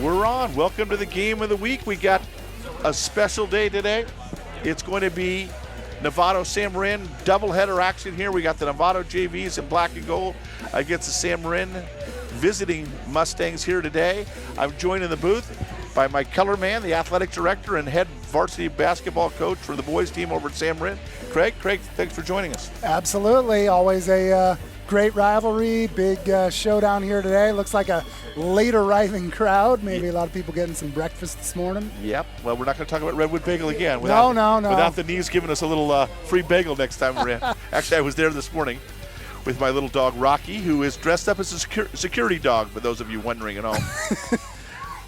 We're on. Welcome to the game of the week. We got a special day today. It's going to be Novato San Marin doubleheader action here. We got the Novato JVs in black and gold against the San Marin visiting Mustangs here today. I'm joined in the booth by my color man, the athletic director and head varsity basketball coach for the boys team over at San Marin, Craig. Craig, thanks for joining us. Absolutely. Always a great rivalry, big showdown here today. Looks like a late arriving crowd. Maybe a lot of people getting some breakfast this morning. Yep. Well, we're not going to talk about Redwood Bagel again. No. Without the knees giving us a little free bagel next time we're in. Actually, I was there this morning with my little dog, Rocky, who is dressed up as a security dog, for those of you wondering at home.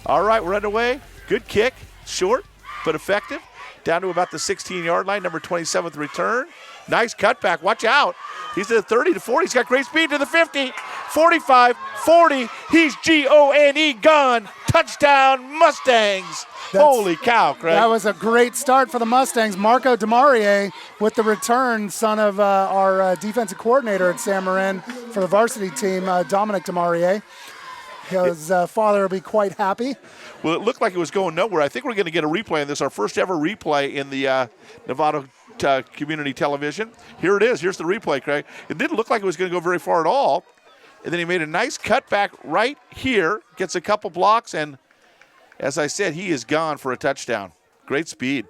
All right, we're underway. Good kick. Short, but effective. Down to about the 16-yard line, number 27th return. Nice cutback. Watch out. He's at the 30 to 40. He's got great speed to the 50, 45, 40. He's G-O-N-E, gone. Touchdown, Mustangs. Holy cow, Craig. That was a great start for the Mustangs. Marco DeMarie with the return, son of our defensive coordinator at San Marin for the varsity team, Dominic DeMarie. His father will be quite happy. Well, it looked like it was going nowhere. I think we're going to get a replay of this, our first ever replay in the Novato community television. Here it is. Here's the replay, Craig. It didn't look like it was going to go very far at all. And then he made a nice cutback right here, gets a couple blocks, and as I said, he is gone for a touchdown. Great speed.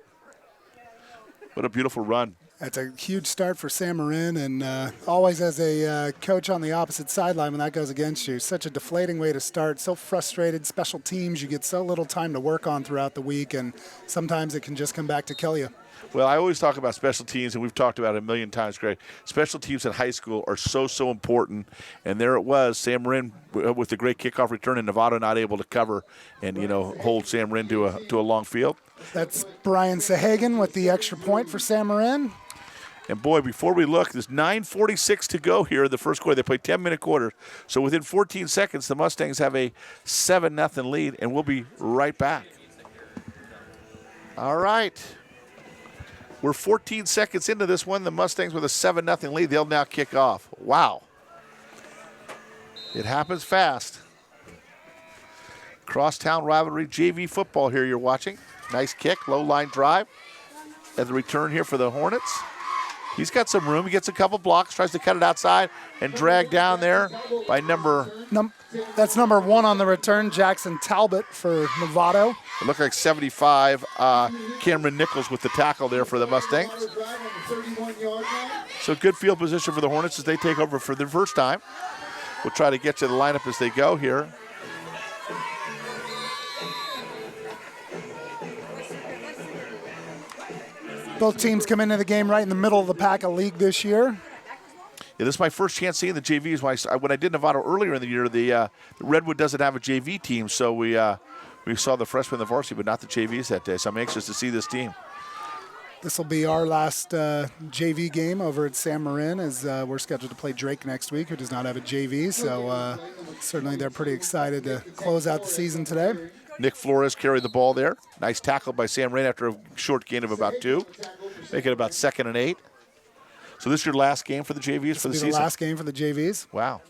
What a beautiful run. That's a huge start for San Marin, and always as a coach on the opposite sideline when that goes against you. Such a deflating way to start, so frustrated. Special teams, you get so little time to work on throughout the week, and sometimes it can just come back to kill you. Well, I always talk about special teams, and we've talked about it a million times, Greg. Special teams in high school are so important, and there it was, San Marin with the great kickoff return, and Novato not able to cover and, hold San Marin to a long field. That's Brian Sahagan with the extra point for San Marin. And, boy, before we look, there's 9:46 to go here in the first quarter. They play 10-minute quarters. So within 14 seconds, the Mustangs have a 7-0 lead, and we'll be right back. All right. We're 14 seconds into this one. The Mustangs with a 7-0 lead. They'll now kick off. Wow. It happens fast. Crosstown rivalry JV football here you're watching. Nice kick, low line drive. And the return here for the Hornets. He's got some room. He gets a couple blocks, tries to cut it outside, and drag down there by that's number 1 on the return, Jackson Talbot for Novato. It looked like 75. Cameron Nichols with the tackle there for the Mustangs. So good field position for the Hornets as they take over for the first time. We'll try to get to the lineup as they go here. Both teams come into the game right in the middle of the pack of league this year. Yeah, this is my first chance seeing the JVs. When I did Novato earlier in the year, the Redwood doesn't have a JV team, so we saw the freshmen and the varsity, but not the JVs that day. So I'm anxious to see this team. This will be our last JV game over at San Marin, as we're scheduled to play Drake next week, who does not have a JV. So certainly they're pretty excited to close out the season today. Nick Flores carried the ball there. Nice tackle by San Marin after a short gain of about 2. Make it about 2nd and 8. So this is your last game for the JVs for the season? The last game for the JVs. Wow.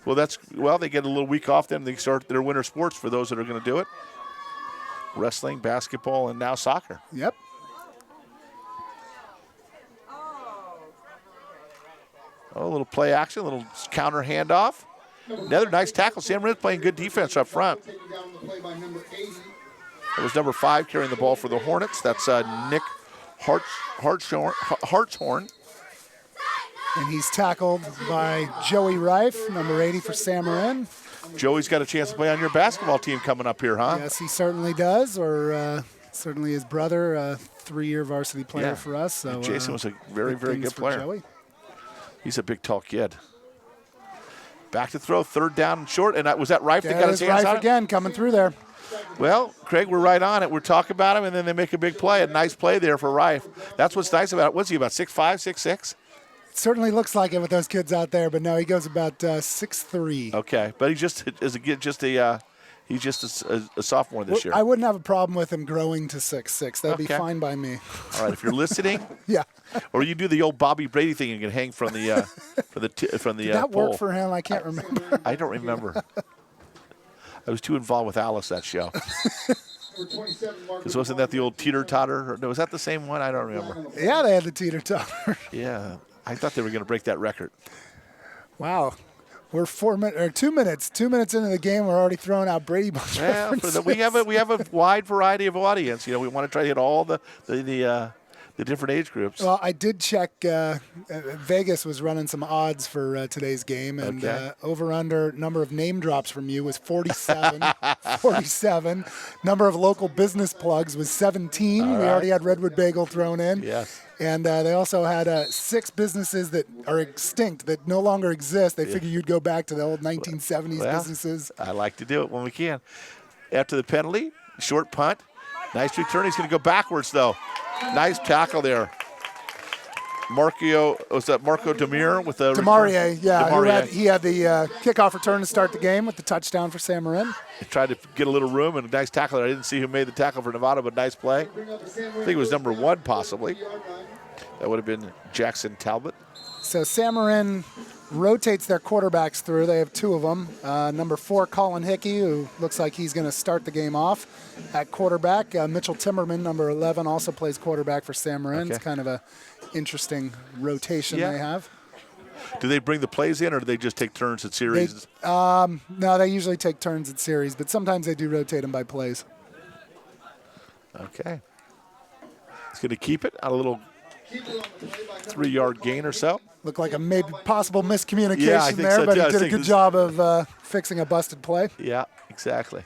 Well, they get a little week off then. They start their winter sports for those that are going to do it. Wrestling, basketball, and now soccer. Yep. Oh, a little play action, a little counter handoff. Another nice tackle. San Marin's playing good defense up front. It was number 5 carrying the ball for the Hornets. That's Nick Hartshorn. And he's tackled by Joey Reif, number 80 for San Marin. Joey's got a chance to play on your basketball team coming up here, huh? Yes, he certainly does, or certainly his brother, a 3-year varsity player for us. So Jason was a very good player. Joey. He's a big, tall kid. Back to throw, 3rd down and short. And was that Reif that got his hands on it? Again, coming through there. Well, Craig, we're right on it. We're talking about him, and then they make a big play. A nice play there for Reif. That's what's nice about it. What's he, about 6'5", 6'6"? Certainly looks like it with those kids out there, but no, he goes about 6'3". Okay, but he's just a sophomore this year. I wouldn't have a problem with him growing to 6'6". That'd be fine by me. All right, if you're listening, yeah. Or you do the old Bobby Brady thing and can hang from the Did that pole. work for him? I can't remember. I don't remember. I was too involved with Alice that show. Because wasn't that the old teeter-totter? Or, no, was that the same one? I don't remember. Yeah, they had the teeter-totter. Yeah, I thought they were going to break that record. Wow. We're 2 minutes. 2 minutes into the game, we're already throwing out Brady Bunch references. We have a wide variety of audience. You know, we want to try to hit all the different age groups. Well, I did check. Vegas was running some odds for today's game, and over/under number of name drops from you was 47. 47. Number of local business plugs was 17. All we right. already had Redwood Bagel thrown in. Yes. And they also had 6 businesses that are extinct, that no longer exist. They figure you'd go back to the old 1970s businesses. I like to do it when we can. After the penalty, short punt. Nice return. He's going to go backwards, though. Nice tackle there. Marco Demir with the Demarie, yeah. Demarie. He had the kickoff return to start the game with the touchdown for San Marin. He tried to get a little room and a nice tackle there. I didn't see who made the tackle for Novato, but nice play. I think it was number 1 possibly. That would have been Jackson Talbot. So San Marin rotates their quarterbacks through. They have 2 of them. Number 4, Colin Hickey, who looks like he's going to start the game off at quarterback. Mitchell Timmerman, number 11, also plays quarterback for San Marin. Okay. It's kind of a interesting rotation they have. Do they bring the plays in, or do they just take turns at series? No, they usually take turns at series, but sometimes they do rotate them by plays. Okay. He's going to keep it on a little 3-yard gain or so. Looked like a maybe possible miscommunication Yeah, I think there, so, but too. he I did a think good this- job of fixing a busted play. Yeah, exactly.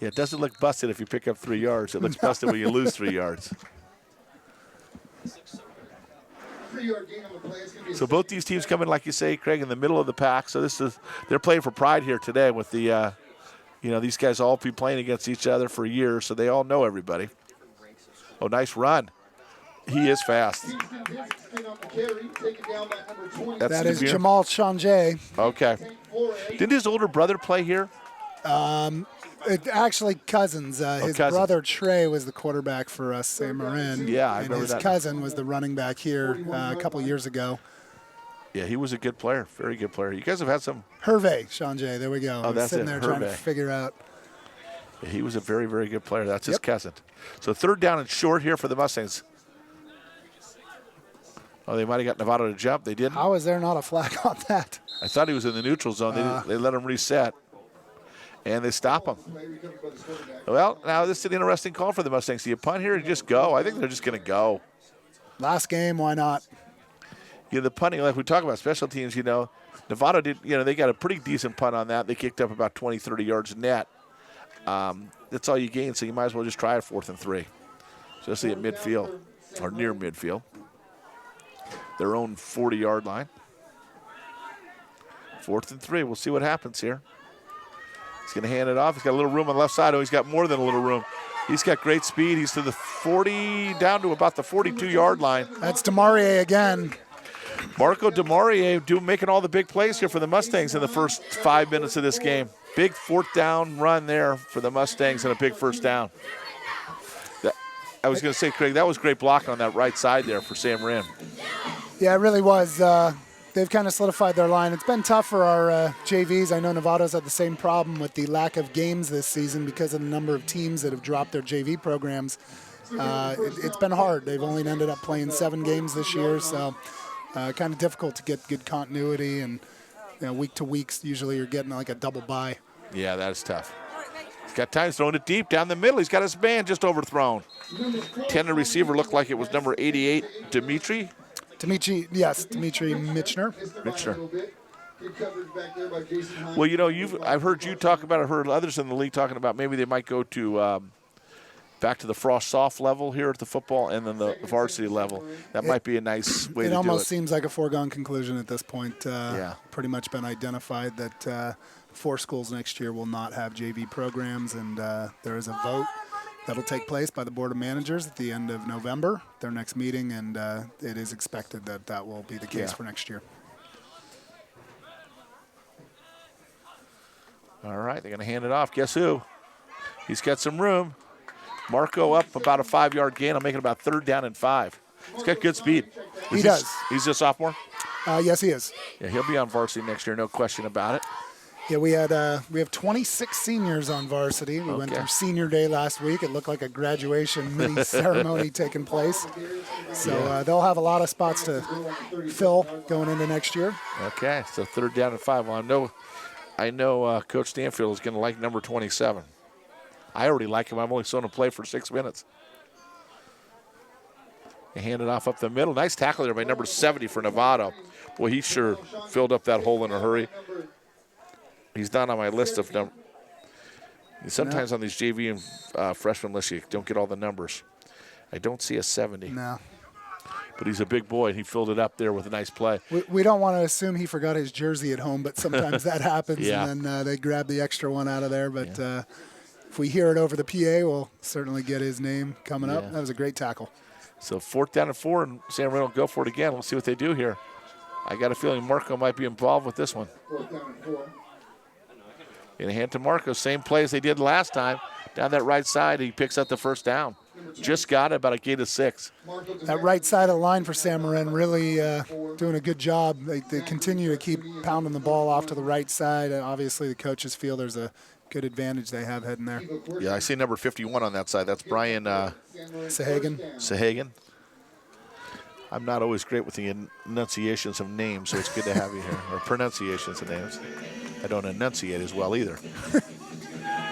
Yeah, it doesn't look busted if you pick up 3 yards. It looks busted when you lose 3 yards. So both these teams come in, like you say, Craig, in the middle of the pack. So they're playing for pride here today with the, these guys all be playing against each other for years, so they all know everybody. Oh, nice run. He is fast. That is Demir. Jamal Changé. Okay. Didn't his older brother play here? Actually, cousins. His cousins. brother Trey was the quarterback for San Marin. Yeah, I and remember his that. cousin was the running back here a couple years ago. Yeah, he was a good player, very good player. You guys have had some. Hervé Changé, there we go. I was that's sitting it, there trying to Hervé. figure out. Yeah, he was a very, very good player. That's his Yep. cousin. So 3rd down and short here for the Mustangs. Oh, they might have got Novato to jump. They didn't. How is there not a flag on that? I thought he was in the neutral zone. They let him reset, and they stop him. Well, now this is an interesting call for the Mustangs. Do you punt here or just go? I think they're just going to go. Last game, why not? The punting, like we talk about special teams, Novato did, they got a pretty decent punt on that. They kicked up about 20, 30 yards net. That's all you gain, so you might as well just try it 4th and 3, especially at midfield or near midfield. Their own 40-yard line. 4th and 3. We'll see what happens here. He's going to hand it off. He's got a little room on the left side. Oh, he's got more than a little room. He's got great speed. He's to the 40, down to about the 42-yard line. That's Demarie again. Marco Demarie making all the big plays here for the Mustangs in the first 5 minutes of this game. Big 4th down run there for the Mustangs and a big 1st down. I was going to say, Craig, that was great blocking on that right side there for Sam Marin. Yeah, it really was. They've kind of solidified their line. It's been tough for our JVs. I know Novato's had the same problem with the lack of games this season because of the number of teams that have dropped their JV programs. It's been hard. They've only ended up playing 7 games this year, so kind of difficult to get good continuity. And week to week, usually you're getting like a double bye. Yeah, that is tough. He's got time throwing it deep down the middle. He's got his man just overthrown. Tender receiver looked like it was number 88, Dimitri. Dimitri Mitchner. Well, I've heard you talk about it. I've heard others in the league talking about maybe they might go to back to the Frosh soft level here at the football and then the varsity level. That might be a nice way to do it. It almost seems like a foregone conclusion at this point. Yeah. Pretty much been identified that 4 schools next year will not have JV programs, and there is a vote that'll take place by the Board of Managers at the end of November, their next meeting, and it is expected that that will be the case for next year. All right, they're going to hand it off. Guess who? He's got some room. Marco up about a 5-yard gain. I'll make it about 3rd down and 5. He's got good speed. He does. He's a sophomore? Yes, he is. Yeah, he'll be on varsity next year, no question about it. Yeah, we have 26 seniors on varsity. We went through senior day last week. It looked like a graduation mini ceremony taking place. So they'll have a lot of spots to fill going into next year. Okay, so 3rd down and 5. Well, I know Coach Stanfield is going to like number 27. I already like him. I've only seen him play for 6 minutes. They hand it off up the middle. Nice tackle there by number 70 for Novato. Boy, he sure filled up that hole in a hurry. He's not on my list of numbers. Sometimes on these JV and freshman lists, you don't get all the numbers. I don't see a 70. No. But he's a big boy, and he filled it up there with a nice play. We don't want to assume he forgot his jersey at home, but sometimes that happens, and then they grab the extra one out of there. But if we hear it over the PA, we'll certainly get his name coming up. That was a great tackle. So 4th down and 4, and San Marino will go for it again. We'll see what they do here. I got a feeling Marco might be involved with this one. 4th down and 4. In a hand to Marco, same play as they did last time. Down that right side, he picks up the 1st down. Just got it, about a gain of 6. That right side of the line for San Marin really doing a good job. They continue to keep pounding the ball off to the right side. Obviously, the coaches feel there's a good advantage they have heading there. Yeah, I see number 51 on that side. That's Brian Sahagan. I'm not always great with the enunciations of names, so it's good to have you here, or pronunciations of names. I don't enunciate as well either.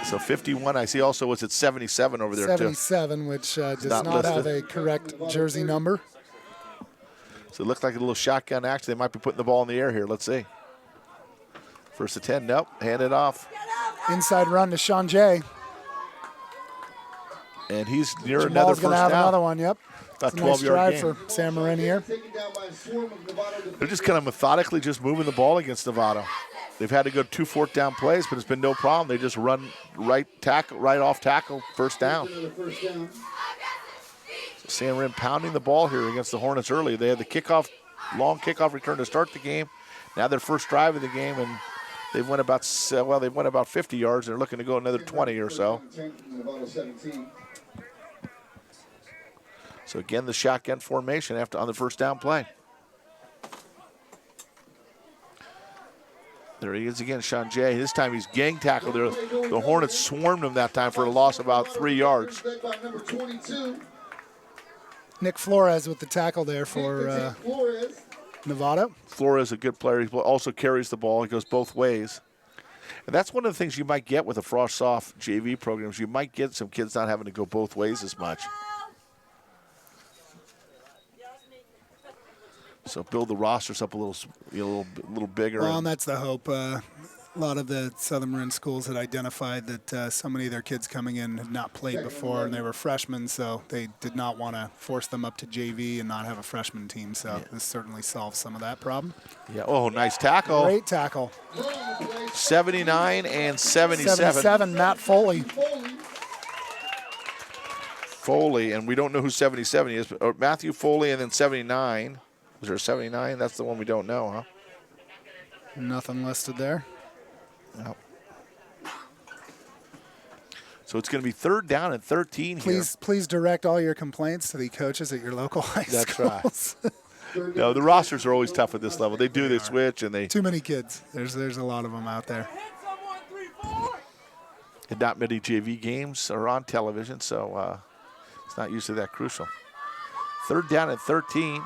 So 51, I see also, was it 77 over there 77, which does not have a correct jersey number. So it looks like a little shotgun action. They might be putting the ball in the air here. Let's see. 1st and 10, nope, hand it off. Inside run to Sean Jay. And he's near Jamal's another 1st down. Going to have another one, yep. About 12 nice yard drive game. for San Marin here. They're just kind of methodically just moving the ball against Novato. They've had to go 2 4th down plays, but it's been no problem. They just run right off tackle, 1st down. So San Marin pounding the ball here against the Hornets early. They had the long kickoff return to start the game. Now their first drive of the game, and they've went about 50 yards. They're looking to go another 20 or so. So again, the shotgun formation on the 1st down play. There he is again, Sean Jay. This time he's gang tackled there. The Hornets swarmed him that time for a loss of about 3 yards. Nick Flores with the tackle there for Novato. Flores, a good player. He also carries the ball. He goes both ways. And that's one of the things you might get with the Frosh Soft JV programs. You might get some kids not having to go both ways as much. So build the rosters up a little bigger. Well, and that's the hope. A lot of the Southern Marin schools had identified that so many of their kids coming in had not played before, and they were freshmen, so they did not want to force them up to JV and not have a freshman team. So this certainly solves some of that problem. Yeah. Oh, nice tackle. Great tackle. 79 and 77. 77, Matt Foley. Foley, and we don't know who 77 is, but Matthew Foley, and then 79. Was there 79? That's the one we don't know, huh? Nothing listed there. Nope. So it's going to be 3rd down and 13 here. Please direct all your complaints to the coaches at your local high schools. That's right. No, the rosters are always tough at this level. They switch, and they... Too many kids. There's a lot of them out there. And not many JV games are on television, so it's not usually that crucial. 3rd down and 13.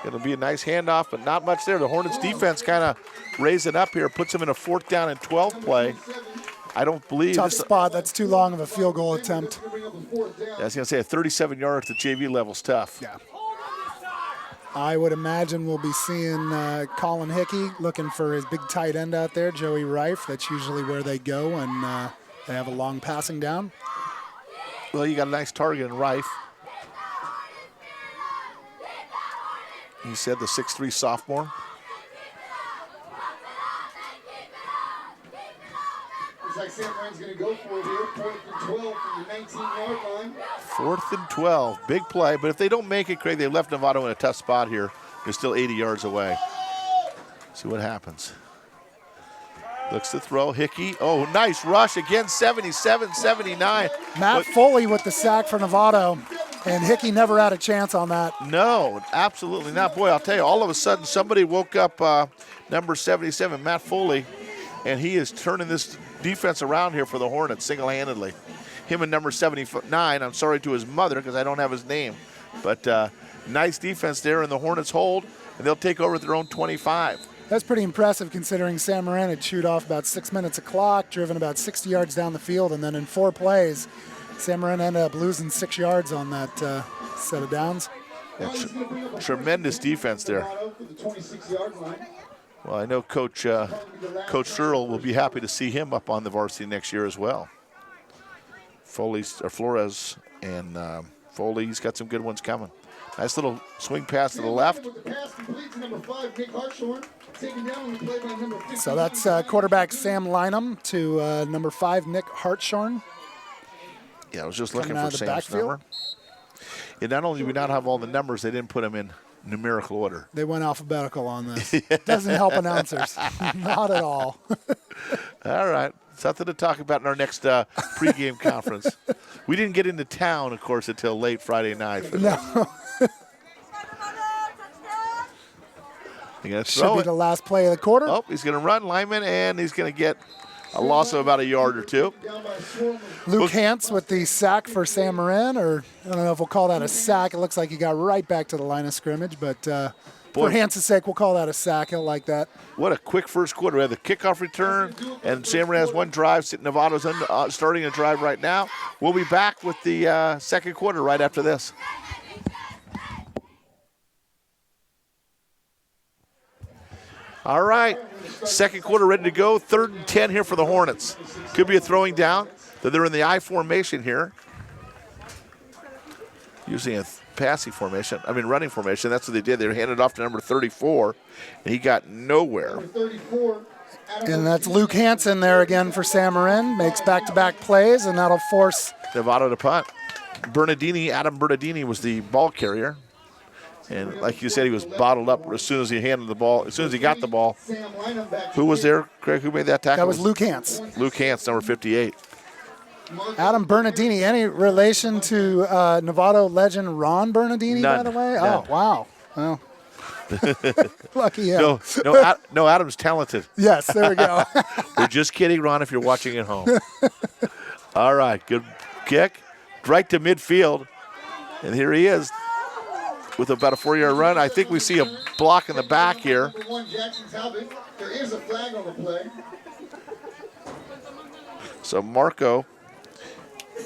It'll be a nice handoff, but not much there. The Hornets defense kind of raising up here, puts them in a 4th down and 12 play. I don't believe. Tough spot. That's too long of a field goal attempt. I was going to say a 37 yards at the JV level is tough. Yeah. I would imagine we'll be seeing Colin Hickey looking for his big tight end out there, Joey Reif. That's usually where they go, and they have a long passing down. Well, you got a nice target in Reif. He said the 6'3" sophomore. Looks like San Marin's going to go for it here. 4th and 12 from the 19-yard line. 4th and 12. Big play, but if they don't make it, Craig, they left Novato in a tough spot here. They're still 80 yards away. See what happens. Looks to throw. Hickey. Oh, nice rush again. 77-79. Matt Foley with the sack for Novato. And Hickey never had a chance on that. No, absolutely not. Boy, I'll tell you, all of a sudden somebody woke up number 77, Matt Foley. and he is turning this defense around here for the Hornets single-handedly. Him and number 79, I'm sorry to his mother because I don't have his name, but nice defense there, and the Hornets hold, and they'll take over at their own 25. That's pretty impressive considering San Marin had chewed off about 6 minutes of clock, driven about 60 yards down the field, and then in 4 plays, San Marin ended up losing 6 yards on that set of downs. Yeah, tremendous defense there. Well, I know Coach Searle will be happy to see him up on the varsity next year as well. Flores and Foley, he's got some good ones coming. Nice little swing pass to the left. So that's quarterback Sam Lynham to number 5, Nick Hartshorn. Yeah, I was just looking for Sam's number. And not only do we not have all the numbers, they didn't put them in numerical order. They went alphabetical on this. Doesn't help announcers. Not at all. All right. Something to talk about in our next pregame conference. We didn't get into town, of course, until late Friday night. No. Should be the last play of the quarter. Oh, he's going to run lineman, and he's going to get a loss of about a yard or two. Luke Hantz with the sack for San Marin, or I don't know if we'll call that a sack. It looks like he got right back to the line of scrimmage, but for Hantz's sake, we'll call that a sack. He'll like that. What a quick first quarter. We have the kickoff return, and San Marin has one drive. Novato's starting a drive right now. We'll be back with the second quarter right after this. All right, second quarter ready to go. 3rd and 10 here for the Hornets. Could be a throwing down. They're in the I formation here. Using a running formation. That's what they did. They handed it off to number 34, and he got nowhere. And that's Luke Hansen there again for San Marin. Makes back-to-back plays, and that'll force Novato to punt. Adam Bernardini was the ball carrier. And like you said, he was bottled up as soon as he handed the ball. As soon as he got the ball. Who was there, Craig? Who made that tackle? That was Luke Hantz. Luke Hantz, number 58. Adam Bernardini, any relation to Novato legend Ron Bernardini, None. by the way? None. Oh, wow. Well, lucky him. No, Adam's talented. Yes, there we go. We're just kidding, Ron, if you're watching at home. All right, good kick. Right to midfield. And here he is with about a 4-yard run. I think we see a block in the back here. There is a flag on the play. So Marco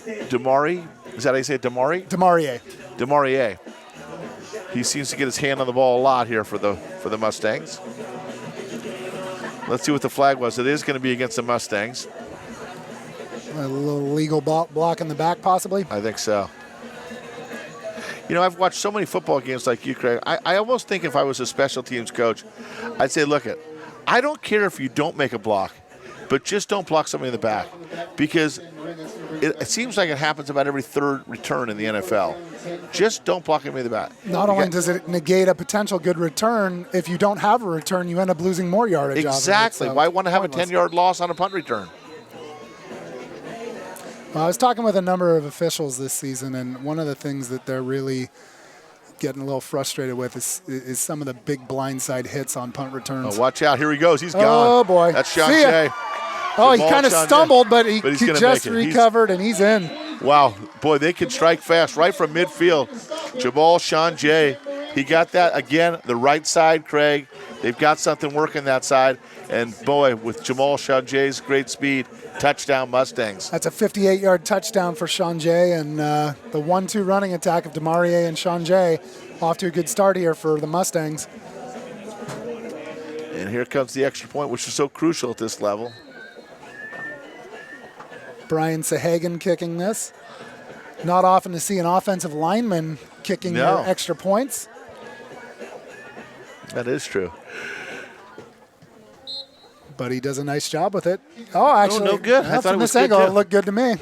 Demari, is that how you say it, Demari? Demarie. He seems to get his hand on the ball a lot here for the Mustangs. Let's see what the flag was. It is going to be against the Mustangs. A little legal block in the back, possibly? I think so. You know, I've watched so many football games like you, Craig. I almost think if I was a special teams coach, I'd say, look, I don't care if you don't make a block, but just don't block somebody in the back. Because it seems like it happens about every 3rd return in the NFL. Just don't block anybody in the back. Not only does it negate a potential good return, if you don't have a return, you end up losing more yardage. Exactly. Why want to have a 10-yard loss on a punt return? Well, I was talking with a number of officials this season, and one of the things that they're really getting a little frustrated with is some of the big blindside hits on punt returns. Oh, watch out. Here he goes. He's gone. Oh, boy. That's Sean Shea. Oh, he kind of stumbled, but he just recovered, and he's in. Wow. Boy, they can strike fast right from midfield. Jamal Shanjay, he got that again, the right side, Craig. They've got something working that side. And, boy, with Jamal Shanjay's great speed, touchdown Mustangs. That's a 58-yard touchdown for Shanjay, and the 1-2 running attack of Demarie and Shanjay off to a good start here for the Mustangs. And here comes the extra point, which is so crucial at this level. Brian Sahagan kicking this. Not often to see an offensive lineman kicking your extra points. That is true. But he does a nice job with it. Oh, actually, no good. I thought from it was this angle, good, it looked good to me.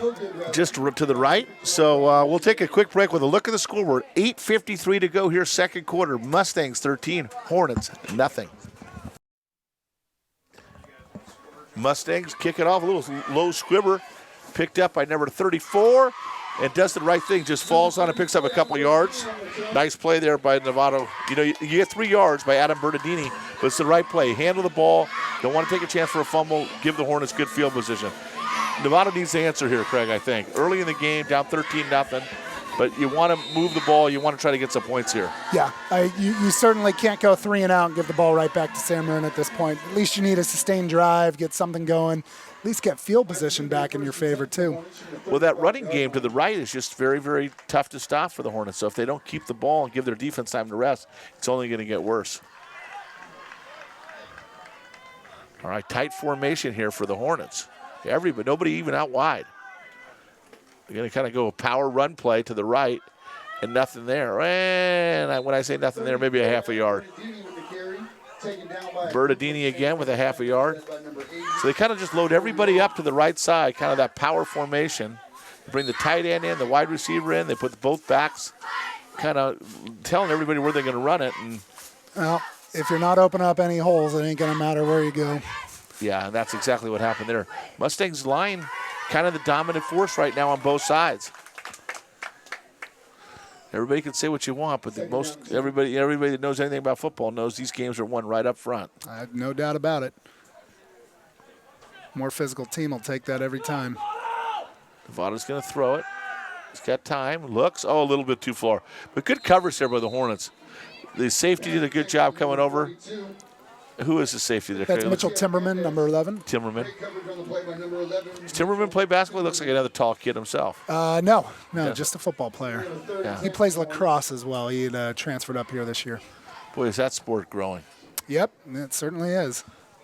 Just to the right. So we'll take a quick break with a look at the scoreboard. 8:53 to go here, second quarter. Mustangs 13, Hornets nothing. Mustangs kick it off. A little low squibber picked up by number 34 and does the right thing. Just falls on and picks up a couple yards. Nice play there by Novato. You know, you get 3 yards by Adam Bernardini, but it's the right play. Handle the ball, Don't want to take a chance for a fumble. Give the Hornets good field position. Novato needs to answer here, Craig, I think. Early in the game, down 13-0. But you want to move the ball. You want to try to get some points here. Yeah, you certainly can't go 3 and out and give the ball right back to Sam Marin at this point. At least you need a sustained drive, get something going. At least get field position back in your favor, too. Well, that running game to the right is just very, very tough to stop for the Hornets. So if they don't keep the ball and give their defense time to rest, it's only going to get worse. All right, tight formation here for the Hornets. Everybody, nobody even out wide. They're going to kind of go a power run play to the right and nothing there. And when I say nothing there, maybe a half a yard. Bertadini again with a half a yard. So they kind of just load everybody up to the right side, kind of that power formation. Bring the tight end in, the wide receiver in. They put both backs, kind of telling everybody where they're going to run it. And well, if you're not opening up any holes, it ain't going to matter where you go. Yeah, and that's exactly what happened there. Mustangs line kind of the dominant force right now on both sides. Everybody can say what you want, but everybody that knows anything about football knows these games are won right up front. I have no doubt about it. More physical team will take that every time. Novato's going to throw it. He's got time. Looks. A little bit too far. But good coverage there by the Hornets. The safety did a good job coming over. Who is the safety there? That's Mitchell Timberman, number 11. Timberman. Does Timberman play basketball? He looks like another tall kid himself. No, just a football player. Yeah. He plays lacrosse as well. He transferred up here this year. Boy, is that sport growing. Yep, it certainly is.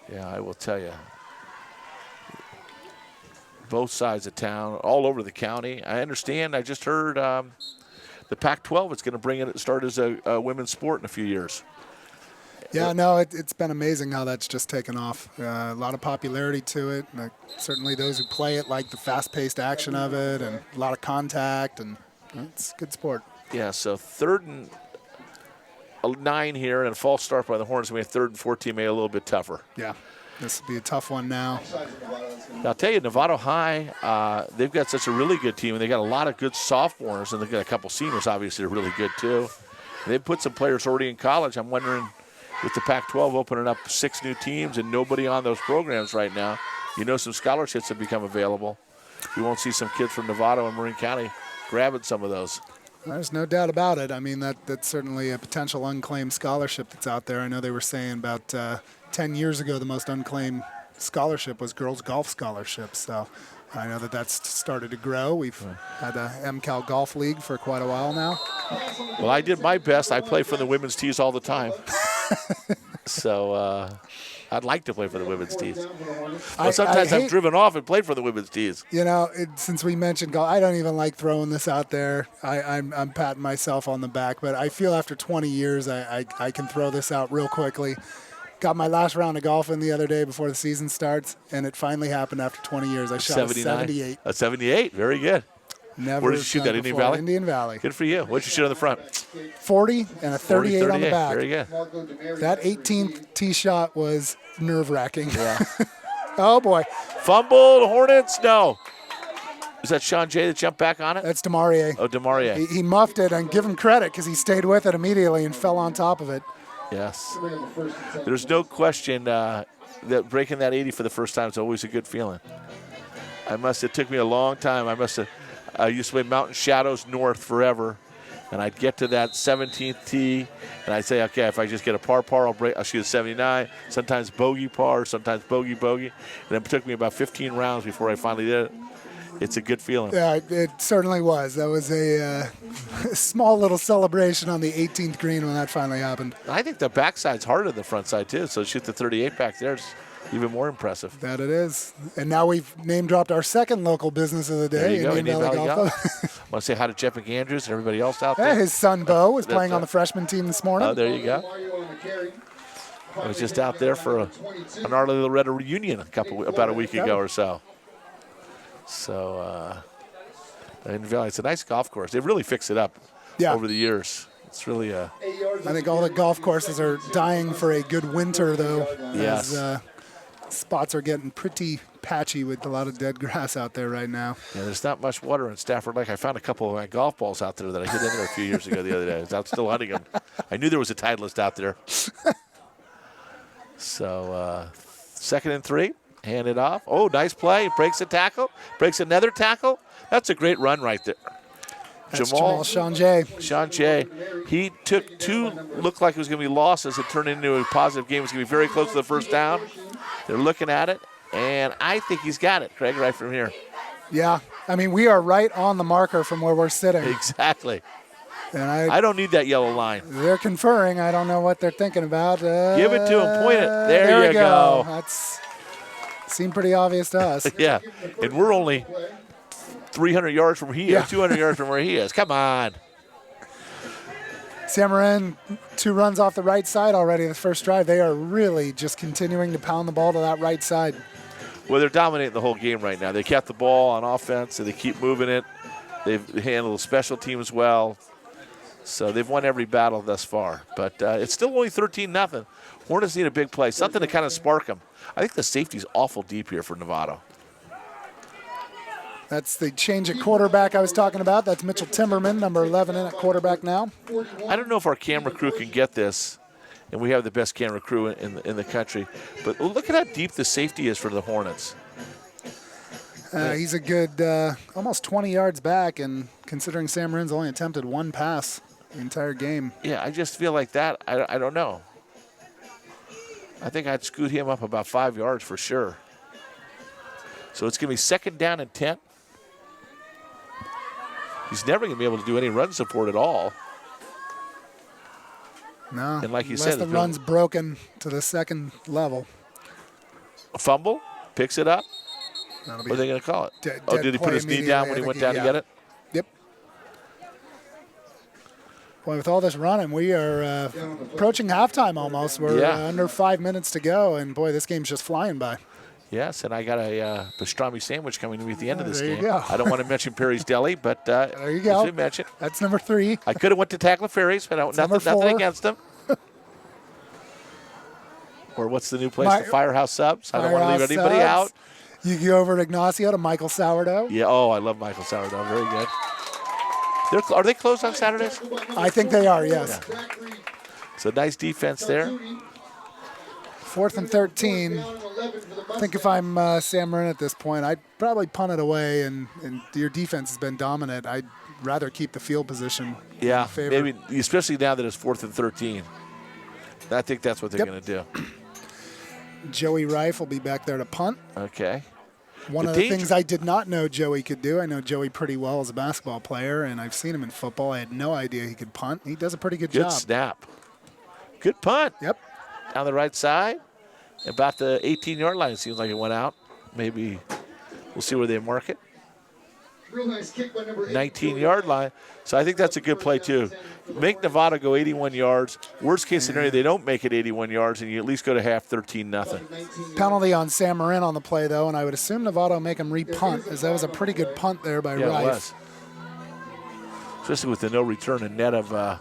Yeah, I will tell you. Both sides of town, all over the county. I understand. I just heard the Pac-12 is going to start as a women's sport in a few years. Yeah, no, it's been amazing how that's just taken off. A lot of popularity to it. Certainly those who play it like the fast-paced action of it and a lot of contact, and it's a good sport. Yeah, so 3rd and 9 here and a false start by the Hornets. We have 3rd and 14, made it a little bit tougher. Yeah, this will be a tough one now. I'll tell you, Novato High, they've got such a really good team, and they got a lot of good sophomores, and they've got a couple seniors, obviously, they're really good too. They've put some players already in college. I'm wondering, with the Pac-12 opening up 6 new teams and nobody on those programs right now, some scholarships have become available. We won't see some kids from Novato and Marin County grabbing some of those. There's no doubt about it. I mean, that's certainly a potential unclaimed scholarship that's out there. I know they were saying about 10 years ago the most unclaimed scholarship was girls golf scholarship. So I know that's started to grow. We've had a MCAL Golf League for quite a while now. Well, I did my best. I play for the women's tees all the time. So I'd like to play for the women's tees. But sometimes I've driven off and played for the women's tees. Since we mentioned golf, I don't even like throwing this out there. I'm patting myself on the back, but I feel after 20 years I can throw this out real quickly. Got my last round of golf in the other day before the season starts, and it finally happened after 20 years. I shot a 78. A 78, very good. Never. Where did you shoot that? Indian Valley? Indian Valley. Good for you. What did you shoot on the front? 40 and a 38 on the back. Very good. That 18th tee shot was nerve-wracking. Yeah. Oh, boy. Fumbled, Hornets, no. Is that Sean Jay that jumped back on it? That's Demarie. Oh, Demarie. He muffed it, and give him credit because he stayed with it immediately and fell on top of it. Yes. There's no question that breaking that 80 for the first time is always a good feeling. It took me a long time. I used to play Mountain Shadows North forever, and I'd get to that 17th tee, and I'd say, okay, if I just get a par, I'll shoot a 79, sometimes bogey par, sometimes bogey. And it took me about 15 rounds before I finally did it. It's a good feeling. Yeah, it certainly was. That was a small little celebration on the 18th green when that finally happened. I think the backside's harder than the front side, too, so shoot the 38 back there is even more impressive. That it is. And now we've name-dropped our second local business of the day. There you go, Indian Valley Golf. I want to say hi to Jeff McAndrews and everybody else out there. His son, Bo, was playing on the freshman team this morning. Oh, there you go. I was just out there for an Arley Loretta reunion about a week ago or so. So, Indian Valley, it's a nice golf course. They've really fixed it up over the years. It's really I think all the golf courses are dying for a good winter, though. Yes. As, spots are getting pretty patchy with a lot of dead grass out there right now. Yeah, there's not much water in Stafford Lake. I found a couple of my golf balls out there that I hit in there a few years ago the other day. I was out still hunting them. I knew there was a Titleist out there. So 2nd and 3. Hand it off. Oh, nice play. Breaks a tackle. Breaks another tackle. That's a great run right there. That's Jamal Sean Jay. He took 2, looked like it was going to be losses. It turned into a positive game. It was going to be very close to the first down. They're looking at it, and I think he's got it, Craig, right from here. Yeah. I mean, we are right on the marker from where we're sitting. Exactly. And I don't need that yellow line. They're conferring. I don't know what they're thinking about. Give it to him. Point it. There you go. That's seemed pretty obvious to us. Yeah. And we're only 300 yards from here, 200 yards from where he is. Come on. Marin, 2 runs off the right side already the first drive. They are really just continuing to pound the ball to that right side. Well, they're dominating the whole game right now. They kept the ball on offense, and they keep moving it. They've handled the special teams well. So they've won every battle thus far. But it's still only 13-0. Hornets need a big play, something to kind of spark them. I think the safety's awful deep here for Novato. That's the change at quarterback I was talking about. That's Mitchell Timberman, number 11 in at quarterback now. I don't know if our camera crew can get this, and we have the best camera crew in the country. But look at how deep the safety is for the Hornets. He's a good almost 20 yards back, and considering Marin's only attempted 1 pass the entire game. Yeah, I just feel like that. I don't know. I think I'd scoot him up about 5 yards for sure. So it's going to be 2nd down and 10. He's never going to be able to do any run support at all. No, and like you unless said, the run's broken to the 2nd level. A fumble, picks it up. What are they going to call it? Did he put his knee down when he went down to get it? Yep. Boy, with all this running, we are approaching halftime almost. We're under 5 minutes to go, and boy, this game's just flying by. Yes, and I got a pastrami sandwich coming to me at the end of this game. Go. I don't want to mention Perry's Deli, but there you go. Mention. That's number 3. I could have went to Tackle-Ferry's, but nothing against them. Or what's the new place? The Firehouse Subs. I don't want to leave anybody out. You go over to Ignacio to Michael Sourdough. Yeah, I love Michael Sourdough. Very good. Are they closed on Saturdays? I think they are, yes. Yeah. So nice defense there. 4th and 13. I think if I'm Marin at this point, I'd probably punt it away, and your defense has been dominant. I'd rather keep the field position. Yeah, maybe, especially now that it's 4th and 13. I think that's what they're going to do. Joey Reif will be back there to punt. Okay. One of the things I did not know Joey could do, I know Joey pretty well as a basketball player, and I've seen him in football. I had no idea he could punt. He does a pretty good job. Good snap. Good punt. Yep. Down the right side. About the 18-yard line, it seems like it went out. Maybe we'll see where they mark it. 19-yard line. So I think that's a good play, too. Make Novato go 81 yards. Worst case scenario, they don't make it 81 yards, and you at least go to half 13-0. Penalty on Marin on the play, though, and I would assume Novato make him re-punt, as that was a pretty good punt there by Reif. It was. Especially with the no return, a net of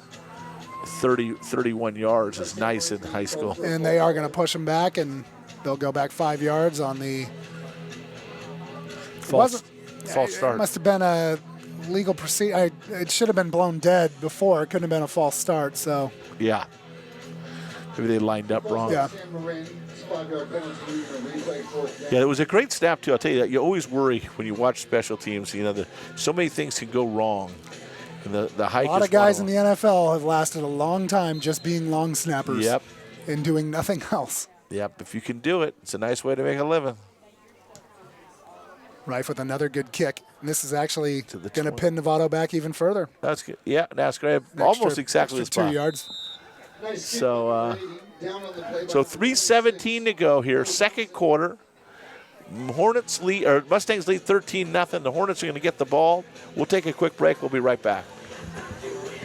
31 yards is nice in high school. And they are going to push him back, and they'll go back 5 yards on the false start. It must have been a legal procedure. It should have been blown dead before. It couldn't have been a false start. So yeah, maybe they lined up wrong. Yeah. Yeah, it was a great snap too. I'll tell you that. You always worry when you watch special teams. You know, so many things can go wrong. And the hike. A lot of guys in the NFL have lasted a long time just being long snappers. Yep. And doing nothing else. Yep. If you can do it, it's a nice way to make a living. Reif with another good kick. And this is actually going to pin Novato back even further. That's good. Yeah, that's great. Almost exactly the spot. 2 yards. So 3:17 to go here, second quarter. Hornets lead, or Mustangs lead 13-0. The Hornets are going to get the ball. We'll take a quick break. We'll be right back.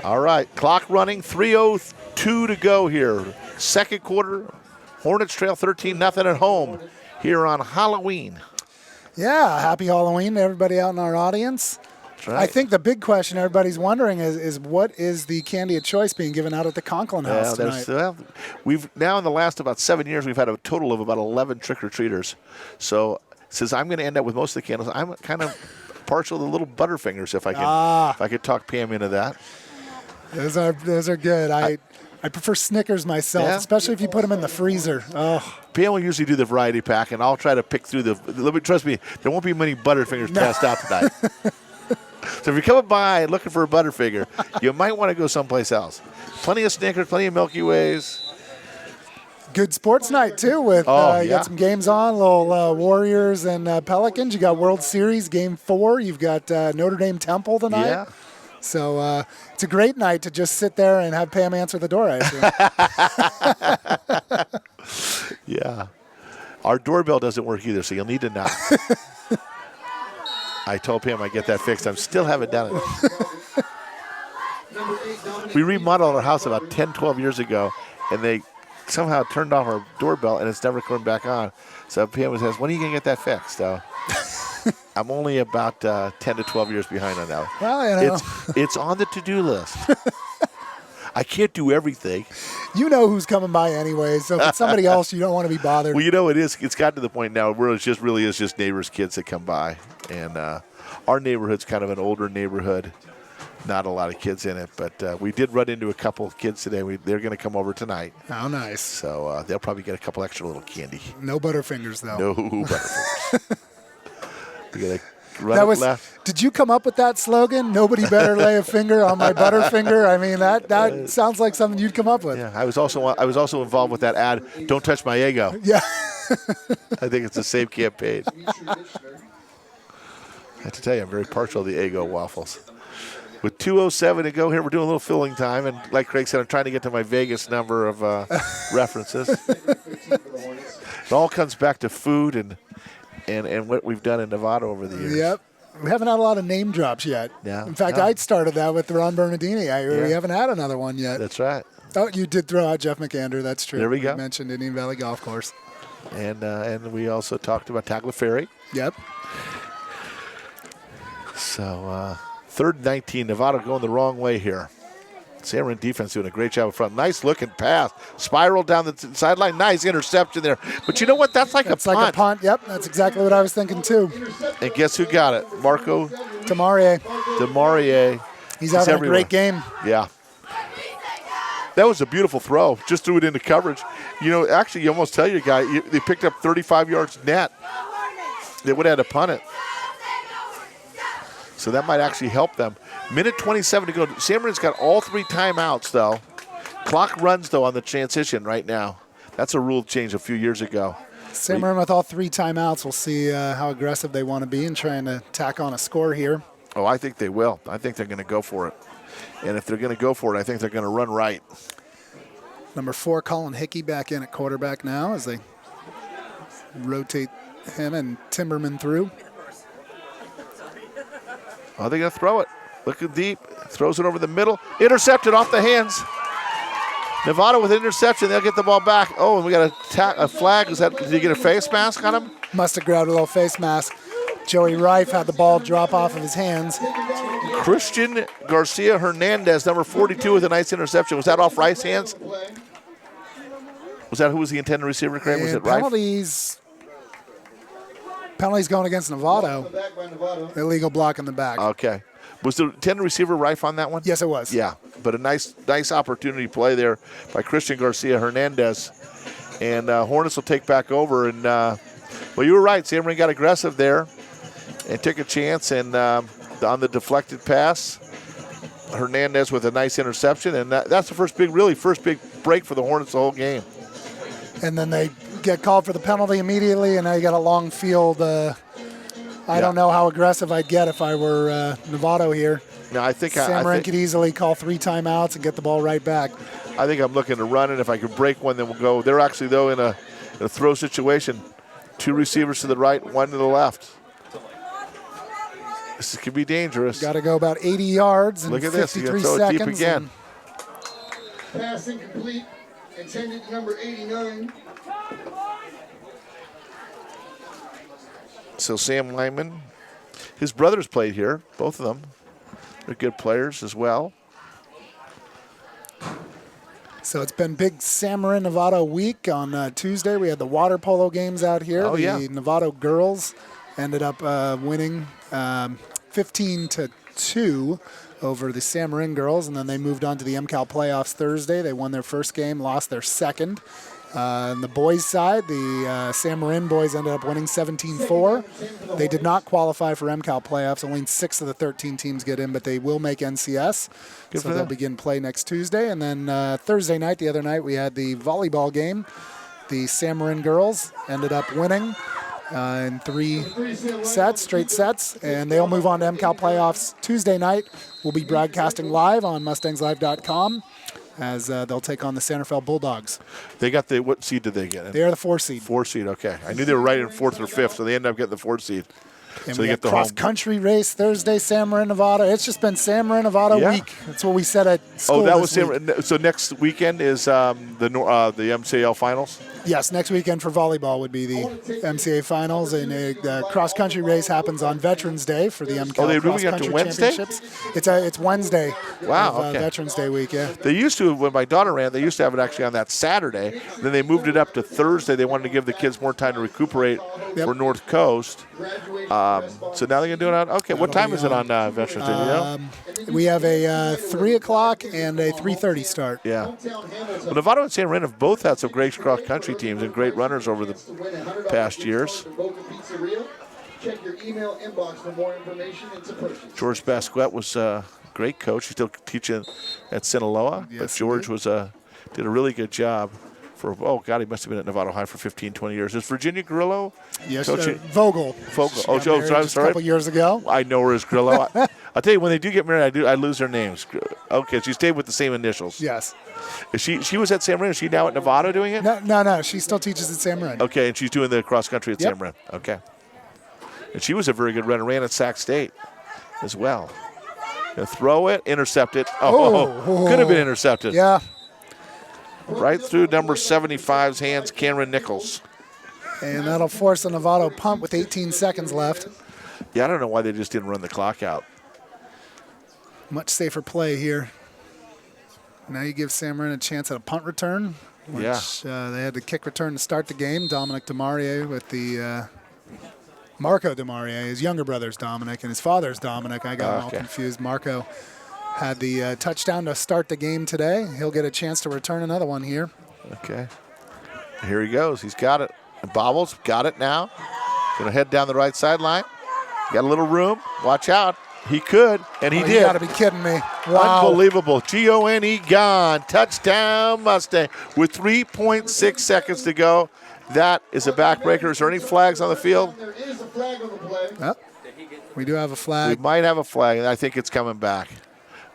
All right, clock running, 3:02 to go here. Second quarter, Hornets trail 13-0 at home here on Halloween. Yeah, happy Halloween to everybody out in our audience. Right. I think the big question everybody's wondering is what is the candy of choice being given out at the Conklin House tonight? We've now in the last about 7 years, we've had a total of about 11 trick-or-treaters. So since I'm going to end up with most of the candles, I'm kind of partial to the little Butterfingers if I could talk Pam into that. Those are good. I prefer Snickers myself, especially if you put them in the freezer. Oh. Pam will usually do the variety pack, and I'll try to pick through the. Trust me, there won't be many Butterfingers passed out tonight. So if you're coming by looking for a Butterfinger, you might want to go someplace else. Plenty of Snickers, plenty of Milky Ways. Good sports night, too, with you got some games on, little Warriors and Pelicans. You got World Series Game 4. You've got Notre Dame Temple tonight. Yeah. So it's a great night to just sit there and have Pam answer the door, I assume. Yeah. Our doorbell doesn't work either, so you'll need to knock. I told Pam I'd get that fixed. I still haven't done it. We remodeled our house about 10, 12 years ago, and they somehow turned off our doorbell, and it's never come back on. So Pam says, when are you going to get that fixed? So I'm only about 10 to 12 years behind on that. Well, you know. It's on the to-do list. I can't do everything. You know who's coming by anyway, so if it's somebody else, you don't want to be bothered. Well, you know, it's gotten to the point now where it's just really is just neighbors' kids that come by. And our neighborhood's kind of an older neighborhood. Not a lot of kids in it, but we did run into a couple of kids today. They're going to come over tonight. How nice. So they'll probably get a couple extra little candy. No Butterfingers, though. No Butterfingers. We got to run it left. Did you come up with that slogan? Nobody better lay a finger on my Butterfinger. I mean, that sounds like something you'd come up with. Yeah, I was also involved with that ad. Don't touch my ego. Yeah. I think it's the same campaign. I have to tell you, I'm very partial to the Eggo waffles. With 2:07 to go here, we're doing a little filling time, and like Craig said, I'm trying to get to my Vegas number of references. It all comes back to food and what we've done in Novato over the years. Yep. We haven't had a lot of name drops yet. Yeah. In fact, I started that with Ron Bernardini. We haven't had another one yet. That's right. Oh, you did throw out Jeff McAnder. That's true. There we go. You mentioned Indian Valley Golf Course. And we also talked about Tagliaferri. Yep. So, 3rd and 19, Novato going the wrong way here. San Marin defense doing a great job up front. Nice looking pass. Spiral down the sideline. Nice interception there. But you know what? That's like a punt. Like a punt. Yep, that's exactly what I was thinking too. And guess who got it? Marco Demarie. He's having a great game. Yeah. That was a beautiful throw. Just threw it into coverage. You know, actually, you almost tell your guy, they picked up 35 yards net. They would have had to punt it. So that might actually help them. Minute 27 to go. San Marin's got all 3 timeouts, though. Clock runs, though, on the transition right now. That's a rule change a few years ago. San Marin with all 3 timeouts. We'll see how aggressive they want to be in trying to tack on a score here. Oh, I think they will. I think they're going to go for it. And if they're going to go for it, I think they're going to run right. Number 4, Colin Hickey, back in at quarterback now as they rotate him and Timberman through. Oh, they're going to throw it. Looking deep. Throws it over the middle. Intercepted off the hands. Novato with interception. They'll get the ball back. Oh, and we got a flag. Did he get a face mask on him? Must have grabbed a little face mask. Joey Reif had the ball drop off of his hands. Christian Garcia Hernandez, number 42, with a nice interception. Was that off Rife's hands? Was that who was the intended receiver, Craig? Was it Rife? Penalties going against Novato. Illegal block in the back. Okay. Was the intended receiver Rife on that one? Yes, it was. Yeah, but a nice opportunity play there by Christian Garcia Hernandez. And Hornets will take back over. And, well, you were right. San Marin got aggressive there and took a chance. And on the deflected pass, Hernandez with a nice interception. And that's the first big break for the Hornets the whole game. And then they get called for the penalty immediately, and now you got a long field. I don't know how aggressive I'd get if I were Novato here. No, I think San Marin could easily call 3 timeouts and get the ball right back. I think I'm looking to run it. If I can break one, then we'll go. They're actually, though, in a throw situation. 2 receivers to the right, 1 to the left. This could be dangerous. Got to go about 80 yards in Look at 53 this. Throw seconds. it deep again. Pass incomplete. Intended number 89. So Sam Lyman, his brothers played here, both of them. They're good players as well. So it's been big San Marin Novato week. On Tuesday, we had the water polo games out here. Oh, yeah. The Novato girls ended up winning 15-2 over the San Marin girls, and then they moved on to the MCAL playoffs Thursday. They won their first game, lost their second. On the boys' side, the San Marin boys ended up winning 17-4. They did not qualify for MCAL playoffs. Only 6 of the 13 teams get in, but they will make NCS. So they'll begin play next Tuesday. And then Thursday night, the other night, we had the volleyball game. The San Marin girls ended up winning in 3 sets, straight sets, and they'll move on to MCAL playoffs Tuesday night. We'll be broadcasting live on mustangslive.com. As they'll take on the Santa Fe Bulldogs. They got what seed did they get? They are the 4 seed. 4 seed, okay. I knew they were right in 4th or 5th, so they ended up getting the 4th seed. And so we they got get the cross-country race Thursday, San Marin, Nevada. It's just been San Marin, Nevada week. That's what we said at school. Oh, that was San Marin. So next weekend is the MCL finals? Yes, next weekend for volleyball would be the MCA finals, and the cross-country race happens on Veterans Day for the MCAL cross-country championships. It's Wednesday. Wow, of, Veterans Day week, yeah. They used to, when my daughter ran, they used to have it actually on that Saturday. Then they moved it up to Thursday. They wanted to give the kids more time to recuperate for North Coast. So now they're going to do it on, okay, what time is it on Veterans Day, do you know? We have a 3 o'clock and a 3:30 start. Yeah. Well, Novato and San Marin have both had some great cross-country teams and great runners over the past years. George Basquette was a great coach. He's still teaching at Sinaloa, but George was did a really good job. Oh, God, he must have been at Novato High for 15, 20 years. Is Virginia Grillo? Yes, Vogel. Oh, Joe, I'm sorry. A couple years ago. I know her as Grillo. I'll tell you, when they do get married, I lose their names. Okay, she stayed with the same initials. Yes. She was at San Marin. Is she now at Novato doing it? No. She still teaches at San Marin. Okay, and she's doing the cross-country at San Marin. Okay. And she was a very good runner. Ran at Sac State as well. Gonna throw it, intercept it. Could have been intercepted. Yeah. Right through number 75's hands, Cameron Nichols. And that'll force a Novato punt with 18 seconds left. Yeah, I don't know why they just didn't run the clock out. Much safer play here. Now you give San Marin a chance at a punt return, which they had the kick return to start the game. Dominic DeMarie with the Marco DeMarie. His younger brother's Dominic, and his father's Dominic. I got all confused. Marco had the touchdown to start the game today. He'll get a chance to return another one here. Okay. Here he goes. He's got it. And Bobbles got it now. Going to head down the right sideline. Got a little room. Watch out. He could, and he did. You got to be kidding me. Wow. Unbelievable. Gone. Gone. Touchdown Mustang with 3.6 seconds to go. That is a backbreaker. Is there any flags on the field? There is a flag on the play. We do have a flag. We might have a flag, and I think it's coming back.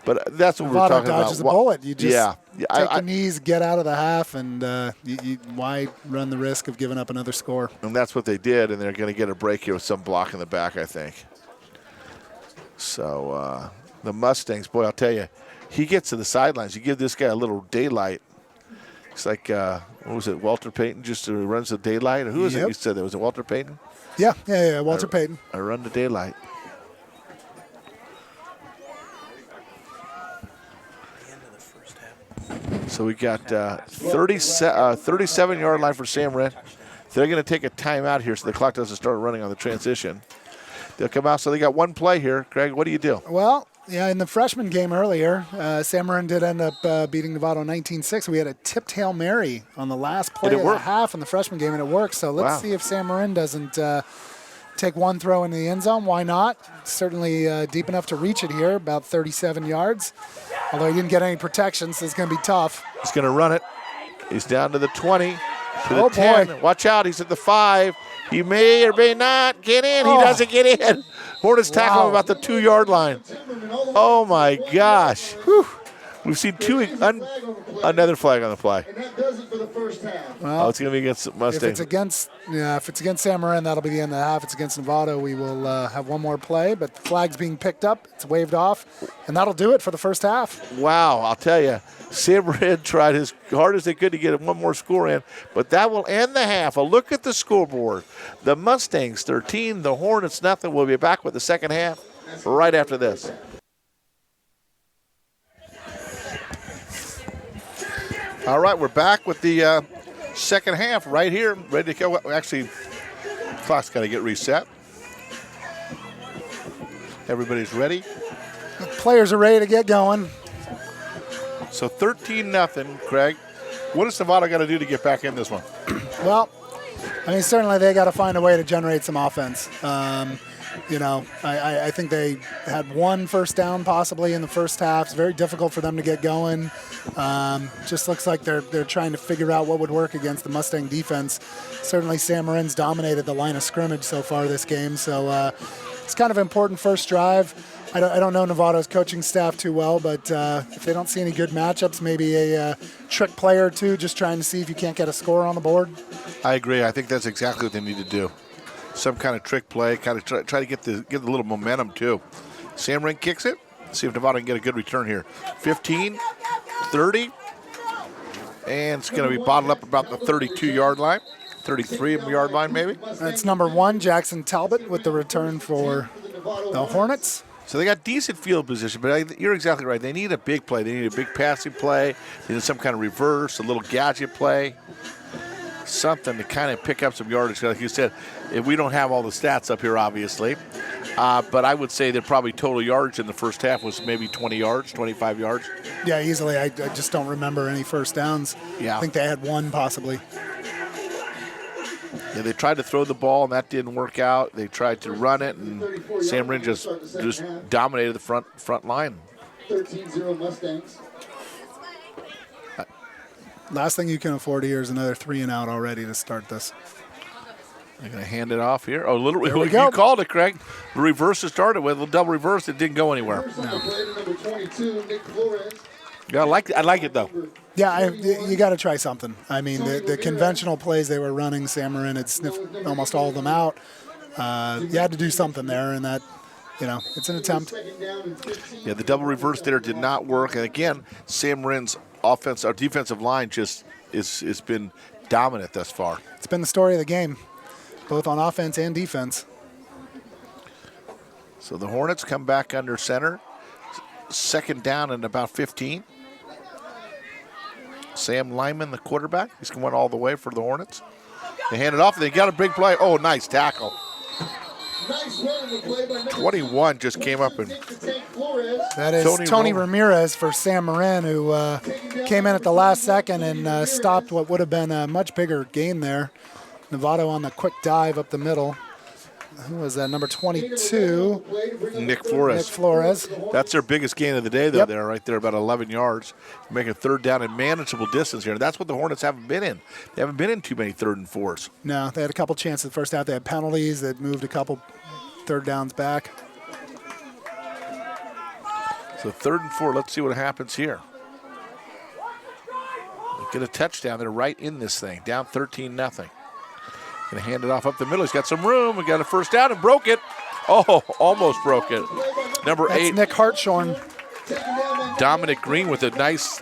But that's what we're talking about. Dodges a bullet. You just take your knees, get out of the half, and why run the risk of giving up another score? And that's what they did, and they're going to get a break here with some block in the back, I think. So the Mustangs, boy, I'll tell you, he gets to the sidelines. You give this guy a little daylight. It's like, what was it, Walter Payton just runs the daylight? Or who is it you said that? Was it Walter Payton? Yeah, Walter Payton. I run the daylight. So we got 37-yard line for San Marin. They're going to take a timeout here so the clock doesn't start running on the transition. They'll come out. So they got one play here. Craig, what do you do? Well, in the freshman game earlier, San Marin did end up beating Novato 19-6. We had a tipped Hail Mary on the last play of the half in the freshman game, and it worked. So let's see if San Marin doesn't take one throw into the end zone. Why not? Certainly deep enough to reach it here, about 37 yards. Although he didn't get any protection, so it's going to be tough. He's going to run it. He's down to the 20, to the 10. Boy. Watch out. He's at the 5. He may or may not get in. He doesn't get in. Hornets tackle him about the 2-yard line. Oh, my gosh. Whew. We've seen another flag on the play. And that does it for the first half. Well, it's going to be against Mustangs. If it's against San Marin, that'll be the end of the half. If it's against Novato, we will have one more play. But the flag's being picked up. It's waved off. And that'll do it for the first half. Wow, I'll tell you. San Marin tried as hard as they could to get one more score in. But that will end the half. A look at the scoreboard. The Mustangs 13, the Hornets nothing. We'll be back with the second half right after this. All right, we're back with the second half right here, ready to go. Actually, clock's got to get reset. Everybody's ready. The players are ready to get going. So 13-0, Craig. What does Novato got to do to get back in this one? Well, I mean, certainly they got to find a way to generate some offense. I think they had one first down possibly in the first half. It's very difficult for them to get going. Just looks like they're trying to figure out what would work against the Mustang defense. Certainly Sam Marin's dominated the line of scrimmage so far this game, so it's kind of an important first drive. I don't know Novato's coaching staff too well, but if they don't see any good matchups, maybe a trick play or two, just trying to see if you can't get a score on the board. I agree. I think that's exactly what they need to do. Some kind of trick play, kind of try to get the little momentum too. Sam Marin kicks it. See if Novato can get a good return here. 15, 30, and it's going to be bottled up about the 32-yard line, 33-yard line maybe. That's number 1, Jackson Talbot, with the return for the Hornets. So they got decent field position, but you're exactly right. They need a big play. They need a big passing play. They need some kind of reverse, a little gadget play, something to kind of pick up some yardage. Like you said, if we don't have all the stats up here, obviously, but I would say that probably total yardage in the first half was maybe 20 yards, 25 yards. Yeah, easily. I just don't remember any first downs. Yeah. I think they had one possibly. Yeah, they tried to throw the ball, and that didn't work out. They tried to run it, and Sam Marin just dominated the front line. 13-0 Mustangs. Last thing you can afford here is another 3 and out already to start this. They're going to hand it off here. Oh, There we you go. called it, Craig. The reverse it started with, a little double reverse. It didn't go anywhere. Number 22, Nick Flores. Yeah, I like it, though. Yeah, you got to try something. I mean, the conventional plays they were running, Sam Marin had sniffed almost all of them out. You had to do something there, and that, it's an attempt. Yeah, the double reverse there did not work. And again, Sam Marin's defensive line just has been dominant thus far. It's been the story of the game, both on offense and defense. So the Hornets come back under center. Second down and about 15. Sam Lyman, the quarterback. He's going all the way for the Hornets. They hand it off. They got a big play. Oh, nice tackle. Nice run on the play by number 21 just came up and That is Tony Ramirez for Sam Marin, who came in at the last second and stopped what would have been a much bigger gain there. Novato on the quick dive up the middle. Who was that? Number 22. Nick Flores. That's their biggest gain of the day, though. Yep. They're right there, about 11 yards, making a third down in manageable distance here. And that's what the Hornets haven't been in. They haven't been in too many 3rd and 4s. No, they had a couple chances the first half. They had penalties that moved a couple third downs back. So 3rd and 4. Let's see what happens here. They get a touchdown. They're right in this thing, down 13-0. Going to hand it off up the middle. He's got some room. We got a first down and broke it. Oh, almost broke it. Number That's 8. Nick Hartshorn. Dominic Green with a nice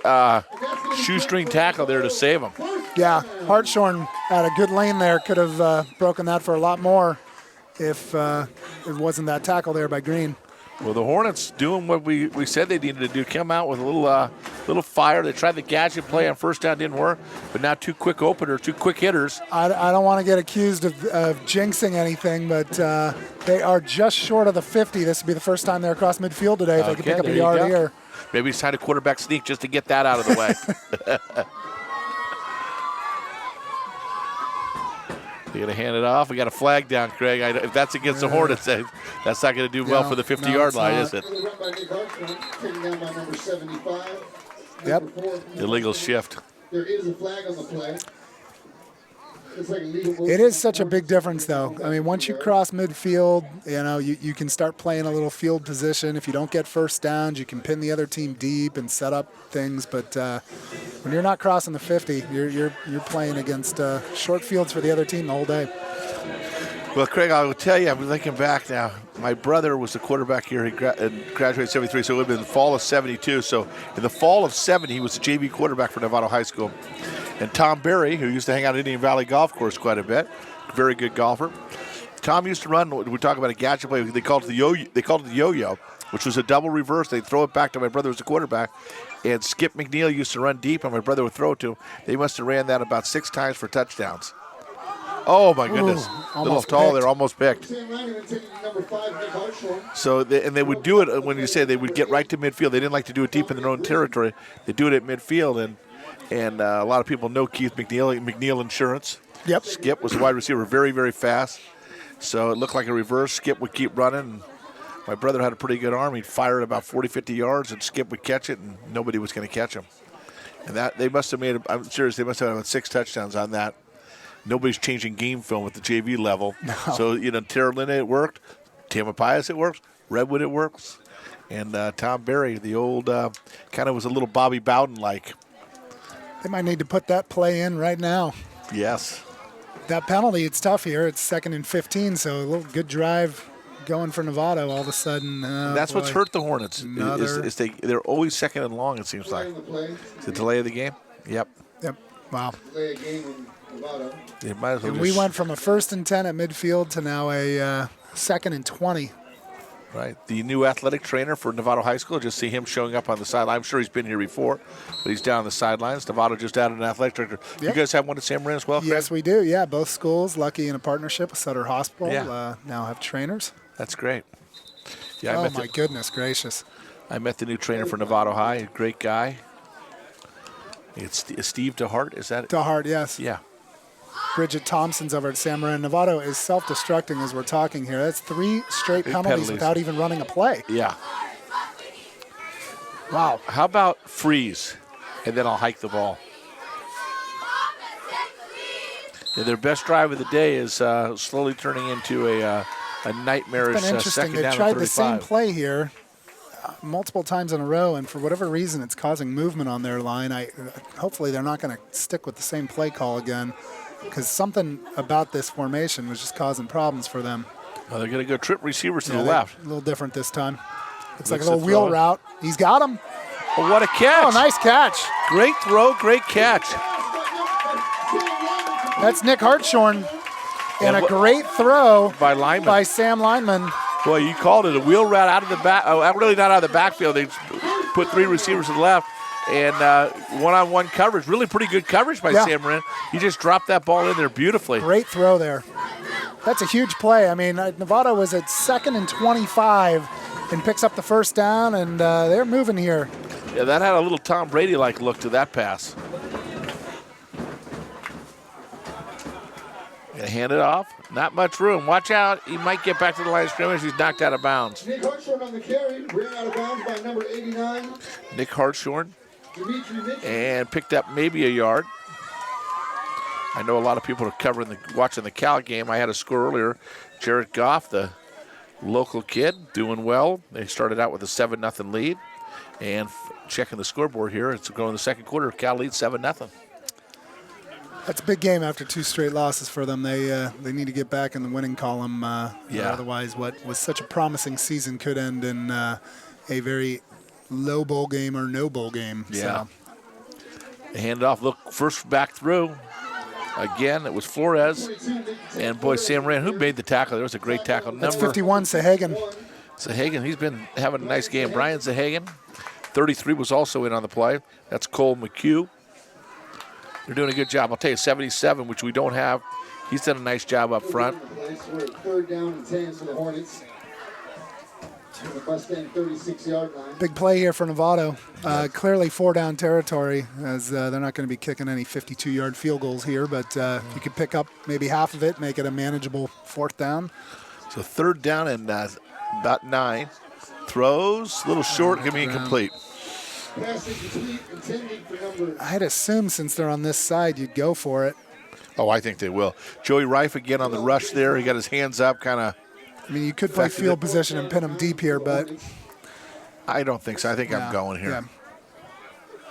shoestring tackle there to save him. Yeah, Hartshorn had a good lane there. Could have broken that for a lot more if it wasn't that tackle there by Green. Well, the Hornets doing what we said they needed to do, come out with a little fire. They tried the gadget play on first down, didn't work, but now two quick hitters. I don't want to get accused of jinxing anything, but they are just short of the 50. This will be the first time they're across midfield today. If they can pick up a yard here. Maybe it's time to quarterback sneak just to get that out of the way. They're going to hand it off. We got a flag down, Craig. If that's against the Hornets, that's not going to do well for the 50-yard line, is it? Yep. Illegal shift. There is a flag on the play. It is such a big difference, though. I mean, once you cross midfield, you can start playing a little field position. If you don't get first downs, you can pin the other team deep and set up things. But when you're not crossing the 50, you're playing against short fields for the other team the whole day. Well, Craig, I will tell you, I'm looking back now. My brother was the quarterback here. He graduated 73, so it would have been the fall of 72. So in the fall of 70, he was the JV quarterback for Novato High School. And Tom Berry, who used to hang out at Indian Valley Golf Course quite a bit, very good golfer. Tom used to run, we talk about a gadget play, they called it the yo-yo, which was a double reverse. They'd throw it back to my brother who was the quarterback. And Skip McNeil used to run deep, and my brother would throw it to him. They must have ran that about 6 times for touchdowns. Oh, my goodness. A little tall there, almost picked. So, they would do it when you say they would get right to midfield. They didn't like to do it deep in their own territory. They do it at midfield, and And a lot of people know Keith McNeil Insurance. Yep. Skip was a wide receiver, very, very fast. So it looked like a reverse. Skip would keep running. My brother had a pretty good arm. He'd fire it about 40, 50 yards, and Skip would catch it, and nobody was going to catch him. And that they must have made, I'm serious, they must have had 6 touchdowns on that. Nobody's changing game film at the JV level. No. So, Terra Linda, it worked. Tamalpais, it works. Redwood, it works. And Tom Berry, the old, kind of was a little Bobby Bowden-like. They might need to put that play in right now. Yes. That penalty, it's tough here. It's 2nd and 15, so a little good drive going for Novato all of a sudden. That's what's hurt the Hornets. Another. They're always 2nd and long, it seems like. The delay of the game? Yep. Wow. Delay a game in Novato. They might as well And we went from a 1st and 10 at midfield to now a 2nd and 20. Right. The new athletic trainer for Novato High School, just see him showing up on the sideline. I'm sure he's been here before, but he's down on the sidelines. Novato just added an athletic director. Yep. You guys have one at San Marin as well, Craig? Yes, we do. Yeah, both schools, lucky in a partnership with Sutter Hospital, Yeah. now have trainers. That's great. Yeah, Oh, my goodness gracious. I met the new trainer for Novato High, a great guy. It's Steve DeHart, is that? DeHart, yes. Yeah. Bridget Thompson's over at San Marin. Novato is self-destructing as we're talking here. That's 3 straight penalties without even running a play. Yeah. Wow. How about freeze, and then I'll hike the ball? Yeah, their best drive of the day is slowly turning into a nightmarish It's been interesting. second They down tried and the same 35. play here multiple times in a row, and for whatever reason, it's causing movement on their line. Hopefully they're not going to stick with the same play call again, because something about this formation was just causing problems for them. Well, they're going to go trip receivers to the they- left. A little different this time. Looks like a Looks little to wheel throw. route. He's got him. Oh, what a catch. Oh, nice catch. Great throw, great catch. That's Nick Hartshorn. And And a great throw by Lyman. by Sam Lineman. Boy, you called it a wheel route out of the back. Oh, really not out of the backfield. They put 3 receivers to the left. And one-on-one coverage. Really pretty good coverage by Yeah. Sam Marin. He just dropped that ball in there beautifully. Great throw there. That's a huge play. I mean, Novato was at 2nd and 25 and picks up the first down, and they're moving here. Yeah, that had a little Tom Brady-like look to that pass. Gonna hand it off. Not much room. Watch out. He might get back to the line of scrimmage. He's knocked out of bounds. Nick Hartshorn on the carry, ran out of bounds by number 89, Nick Hartshorn. Dimitri Mitchell. And picked up maybe a yard. I know a lot of people are watching the Cal game. I had a score earlier. Jared Goff, the local kid, doing well. They started out with a 7-0 lead. And checking the scoreboard here, it's going in the second quarter. Cal leads 7-0. That's a big game after 2 straight losses for them. They need to get back in the winning column. Yeah. Otherwise, what was such a promising season could end in a very low bowl game or no bowl game. Yeah. So. They hand it off. Look, first back through. Again, it was Flores. And boy, Sam Marin, who made the tackle? There was a great tackle. That's 51, Sahagan. Zahagan, he's been having a nice game. Brian Zahagan, 33 was also in on the play. That's Cole McHugh. They're doing a good job. I'll tell you, 77, which we don't have. He's done a nice job up front. We're at 3rd down and 10 for the Hornets. On the Mustang 36-yard line. Big play here for Novato. Clearly 4-down territory, as they're not going to be kicking any 52-yard field goals here, but you could pick up maybe half of it, make it a manageable 4th down. So 3rd down and about 9. Throws, a little short, give me incomplete. Pass incomplete, intended for number. I'd assume since they're on this side, you'd go for it. Oh, I think they will. Joey Reif again on the rush there. He got his hands up, kind of. I mean, you could play Effective. field position and pin them deep here, but I don't think so. I think I'm yeah, going here. yeah.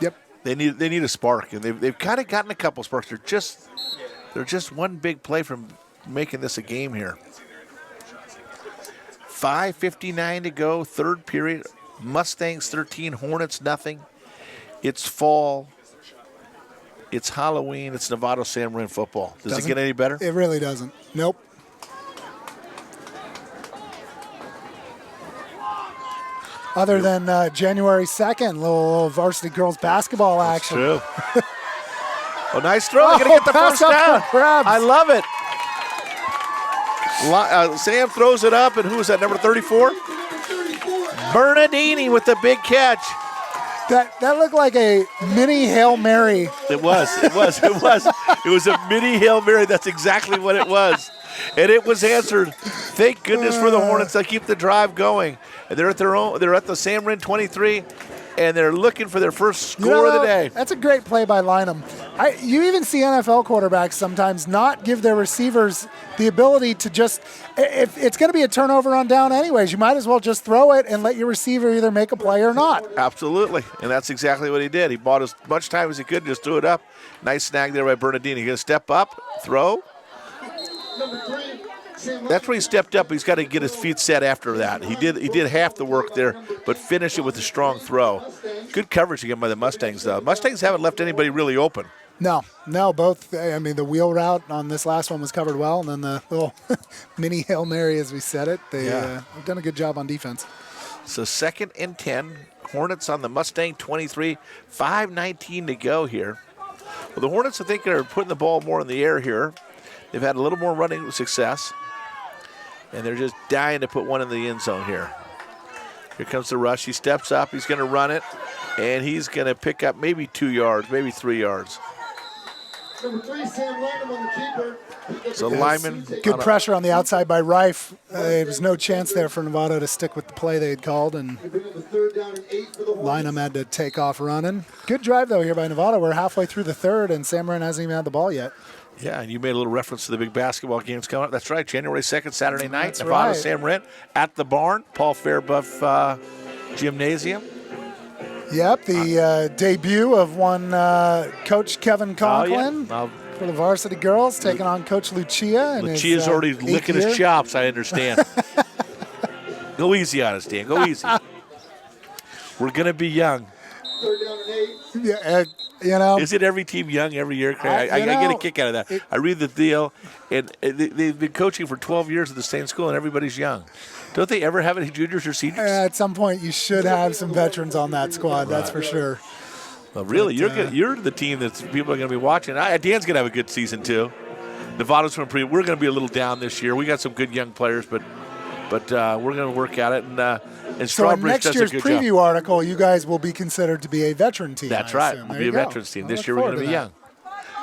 Yep. They need a spark, and they've kind of gotten a couple sparks. They're just one big play from making this a game here. 5:59 to go, 3rd period. Mustangs 13, Hornets nothing. It's fall. It's Halloween. It's Novato San Marin football. Does it Doesn't- get any better? It really doesn't. Nope. Other than January 2nd, little varsity girls basketball action. True. Oh, nice throw. They're going to get the pass first up down. for grabs. I love it. Sam throws it up, and who is that, number 34? Bernardini with the big catch. That looked like a mini Hail Mary. It was a mini Hail Mary. That's exactly what it was. And it was answered. Thank goodness for the Hornets. They keep the drive going. And they're at the Sam Marin 23, and they're looking for their first score of the day. That's a great play by Lynham. You even see NFL quarterbacks sometimes not give their receivers the ability to just, if it's going to be a turnover on down anyways, you might as well just throw it and let your receiver either make a play or not. Absolutely, and that's exactly what he did. He bought as much time as he could and just threw it up. Nice snag there by Bernardini. He's going to step up, throw. That's where he stepped up. He's got to get his feet set after that. He did half the work there, but finish it with a strong throw. Good coverage again by the Mustangs, though. Mustangs haven't left anybody really open. No, both. I mean, the wheel route on this last one was covered well, and then the little mini Hail Mary, as we said it, they've done a good job on defense. So 2nd and 10. Hornets on the Mustang 23. 5:19 to go here. Well, the Hornets, I think, are putting the ball more in the air here. They've had a little more running success, and they're just dying to put one in the end zone here. Here comes the rush. He steps up. He's going to run it, and he's going to pick up maybe 2 yards, maybe 3 yards. Number 3, Sam Lyman on the keeper. So Lyman. Good pressure on the outside by Rife. There was no chance there for Novato to stick with the play they had called, and Lynham had to take off running. Good drive, though, here by Novato. We're halfway through the third, and Sam Marin hasn't even had the ball yet. Yeah, and you made a little reference to the big basketball games coming up. That's right, January 2nd, Saturday night. That's Novato, right. Sam Marin at the barn, Paul Fairbuff Gymnasium. Yep, the debut of one Coach Kevin Conklin for the varsity girls, taking on Coach Lucia. And Lucia's already licking his chops, I understand. Go easy on us, Dan. Go easy. We're going to be young. 3rd down and 8. Yeah, Isn't every team young every year, Craig? I get a kick out of that. I read the deal, and they've been coaching for 12 years at the same school, and everybody's young. Don't they ever have any juniors or seniors? At some point, you should have some veterans on that squad, that's for sure. Well, really, you're the team that people are going to be watching. Dan's going to have a good season, too. Novato's going to we're going to be a little down this year. We got some good young players, but we're going to work at it. And So in Strawbridge next does year's a good preview job. article, you guys will be considered to be a veteran team. That's I right. assume. We'll There be you a go. veterans team. I This look year we're forward going to be that. young.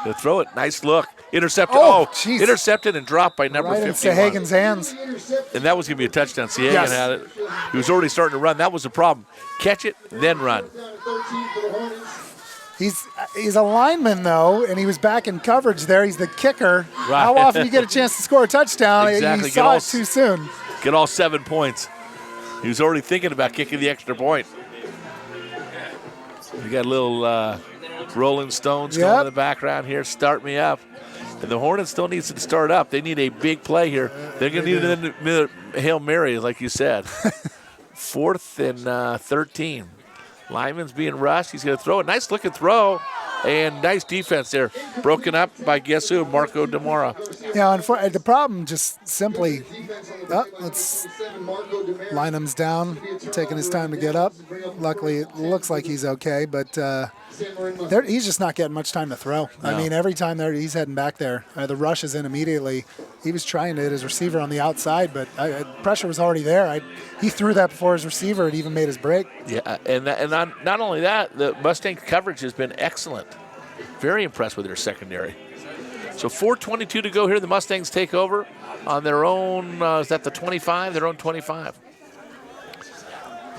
They'll throw it. Nice look. Intercepted. Jeez. Intercepted and dropped by number Right in 51. Sahagan's hands. And that was going to be a touchdown. Sahagan Yes. had it. He was already starting to run. That was the problem. Catch it, then run. 13 for the Hornets. He's a lineman, though, and he was back in coverage there. He's the kicker. Right. How often you get a chance to score a touchdown? Exactly. You saw it too soon. Get all 7 points. He was already thinking about kicking the extra point. We got a little Rolling Stones going in the background here. Start me up. And the Hornets still needs to start up. They need a big play here. They're going to need another Hail Mary, like you said. 4th and 13. Lyman's being rushed. He's going to throw it. Nice looking throw. And nice defense there. Broken up by guess who? Marco Demora. Yeah, and the problem just simply, Lynham's down, taking his time to get up. Luckily, it looks like he's okay, but he's just not getting much time to throw. No. I mean, every time he's heading back there, the rush is in immediately. He was trying to hit his receiver on the outside, but pressure was already there. He threw that before his receiver had even made his break. Yeah, and not only that, the Mustang coverage has been excellent. Very impressed with their secondary. So 4:22 to go here. The Mustangs take over on their own, is that the 25? Their own 25.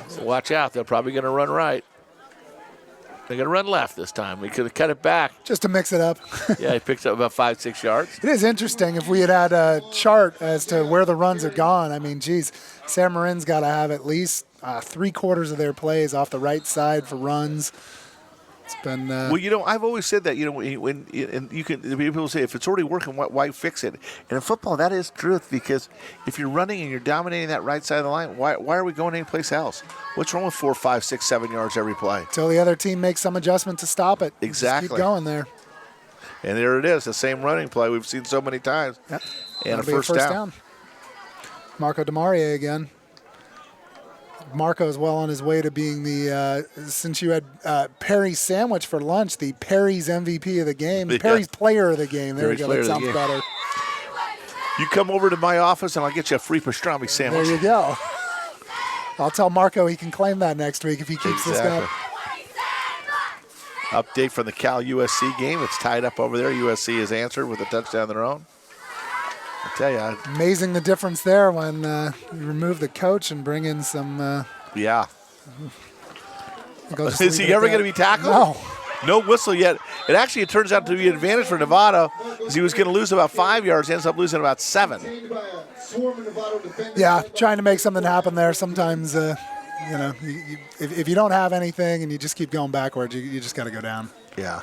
So watch out. They're probably going to run right. They're going to run left this time. We could have cut it back. Just to mix it up. Yeah, he picks up about 5-6 yards. It is interesting if we had had a chart as to where the runs have gone. I mean, geez, Sam Marin's got to have at least 3/4 of their plays off the right side for runs. It's been Well, I've always said that, when you can, people say if it's already working, why fix it? And in football, that is truth, because if you're running and you're dominating that right side of the line, why are we going anyplace else? What's wrong with 4, 5, 6, 7 yards every play? Until the other team makes some adjustment to stop it. Exactly. Just keep going there. And there it is, the same running play we've seen so many times. Yep. And That'll a be first down. Marco Demarie again. Marco is well on his way to being the, since you had Perry's sandwich for lunch, the Perry's MVP of the game, Perry's player of the game. There Perry's you go, that sounds better. You come over to my office and I'll get you a free pastrami sandwich. There you go. I'll tell Marco he can claim that next week if he keeps this going. Update from the Cal-USC game. It's tied up over there. USC has answered with a touchdown of their own. I tell you. Amazing the difference there when you remove the coach and bring in some. Yeah. Is he ever going to be tackled? No. No whistle yet. It turns out to be an advantage for Novato because he was going to lose about 5 yards. He ends up losing about 7. Yeah, trying to make something happen there. Sometimes, if you don't have anything and you just keep going backwards, you just got to go down. Yeah.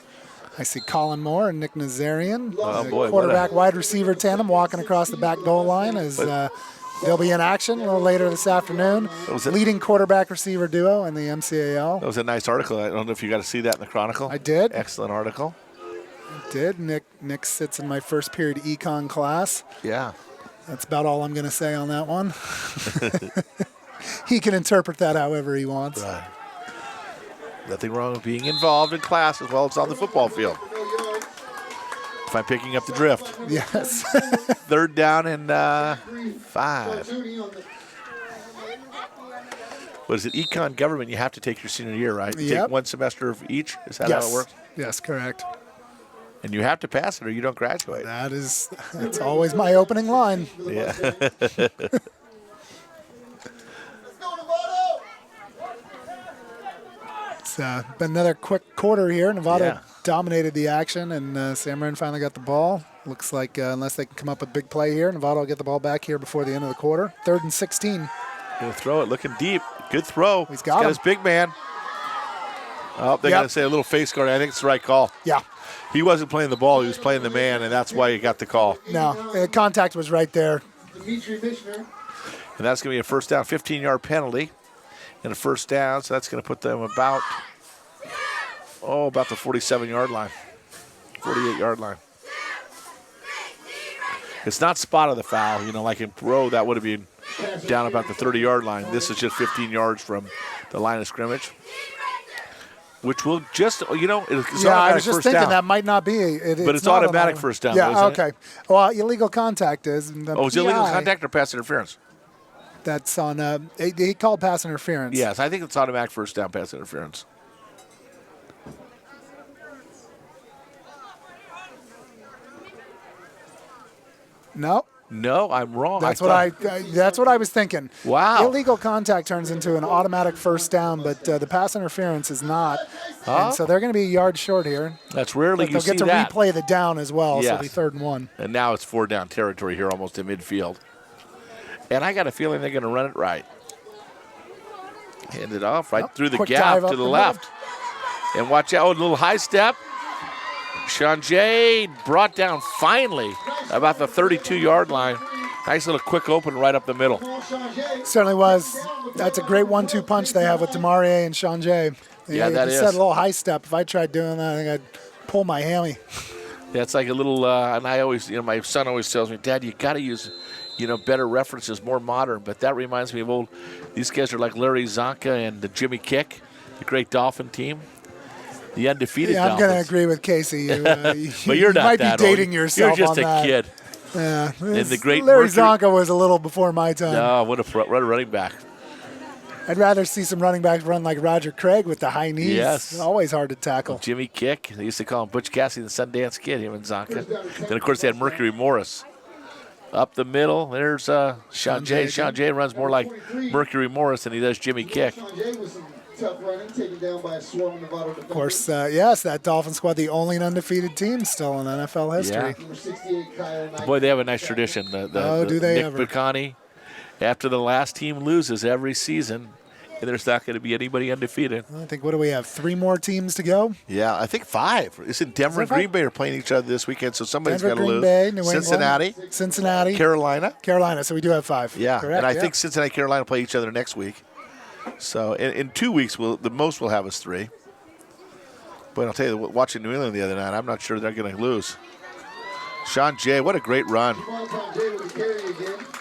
I see Colin Moore and Nick Nazarian, Quarterback wide receiver tandem walking across the back goal line as they'll be in action a little later this afternoon. Leading quarterback receiver duo in the MCAL. That was a nice article. I don't know if you got to see that in the Chronicle. I did. Excellent article. I did. Nick sits in my first period econ class. Yeah. That's about all I'm going to say on that one. He can interpret that however he wants. Right. Nothing wrong with being involved in class as well as on the football field. If I'm picking up the drift. Yes. 3rd down and 5. What is it? Econ government, you have to take your senior year, right? You take 1 semester of each? Is that how it works? Yes, correct. And you have to pass it or you don't graduate. That's always my opening line. Yeah. It's been another quick quarter here. Novato dominated the action, and San Marin finally got the ball. Looks like unless they can come up with a big play here, Novato will get the ball back here before the end of the quarter. 3rd and 16. Gonna throw it, looking deep. Good throw. He's got his big man. Oh, they're going to say a little face guard. I think it's the right call. Yeah. He wasn't playing the ball. He was playing the man, and that's why he got the call. No, contact was right there. And that's going to be a first down, 15-yard penalty. And a first down, so that's going to put them about the 47-yard line, 48-yard line. It's not spot of the foul. Like in pro, that would have been down about the 30-yard line. This is just 15 yards from the line of scrimmage, which will just, it's I was just thinking that might not be. But it's automatic first down. Yeah, isn't okay. It? Well, illegal contact is. Is it illegal contact or pass interference? That's on. He called pass interference. Yes, I think it's automatic first down pass interference. No. No, I'm wrong. That's what I was thinking. Wow. Illegal contact turns into an automatic first down, but the pass interference is not. And so they're going to be a yard short here. That's rarely you see that. They'll get to replay the down as well, yes. So it'll be 3rd and 1. And now it's 4 down territory here almost in midfield. And I got a feeling they're going to run it right. Hand it off right through the gap to the left. And watch out, a little high step. Sean Jay brought down finally about the 32-yard line. Nice little quick open right up the middle. Certainly was. That's a great 1-2 punch they have with Demarie and Sean Jay. Yeah, that is. You said a little high step. If I tried doing that, I think I'd pull my hammy. Yeah, it's like a little, and I always, my son always tells me, Dad, you got to use, better references, more modern. But that reminds me of these guys are like Larry Zonka and the Jimmy Kick, the great Dolphin team. The undefeated I'm Dolphins. going to agree with Casey. But you're not might that be dating old. yourself You're just on a that. kid. Yeah. And the great Larry Mercury. Zonka was a little before my time. No, what a running back. I'd rather see some running backs run like Roger Craig with the high knees. Yes. Always hard to tackle. Jimmy Kick. They used to call him Butch Cassidy, the Sundance Kid, him and Zonka. Then, of course, they had Mercury Morris. Up the middle, there's Sean Jay. Sean Jay runs more like Mercury Morris than he does Jimmy Kick. Of course, yes, that Dolphin squad, the only undefeated team still in NFL history. Yeah. Boy, they have a nice tradition. Do they Nick ever? Bacani, after the last team loses every season, and there's not going to be anybody undefeated. I think, what do we have, 3 more teams to go? Yeah, I think 5. Isn't Denver and Green Bay are playing each other this weekend, so somebody's got to lose. Bay, New Cincinnati. Cincinnati. Carolina. So we do have 5. Yeah, correct, and I think Cincinnati and Carolina play each other next week. So in 2 weeks, the most we'll have is 3. But I'll tell you, watching New England the other night, I'm not sure they're going to lose. Sean Jay, what a great run.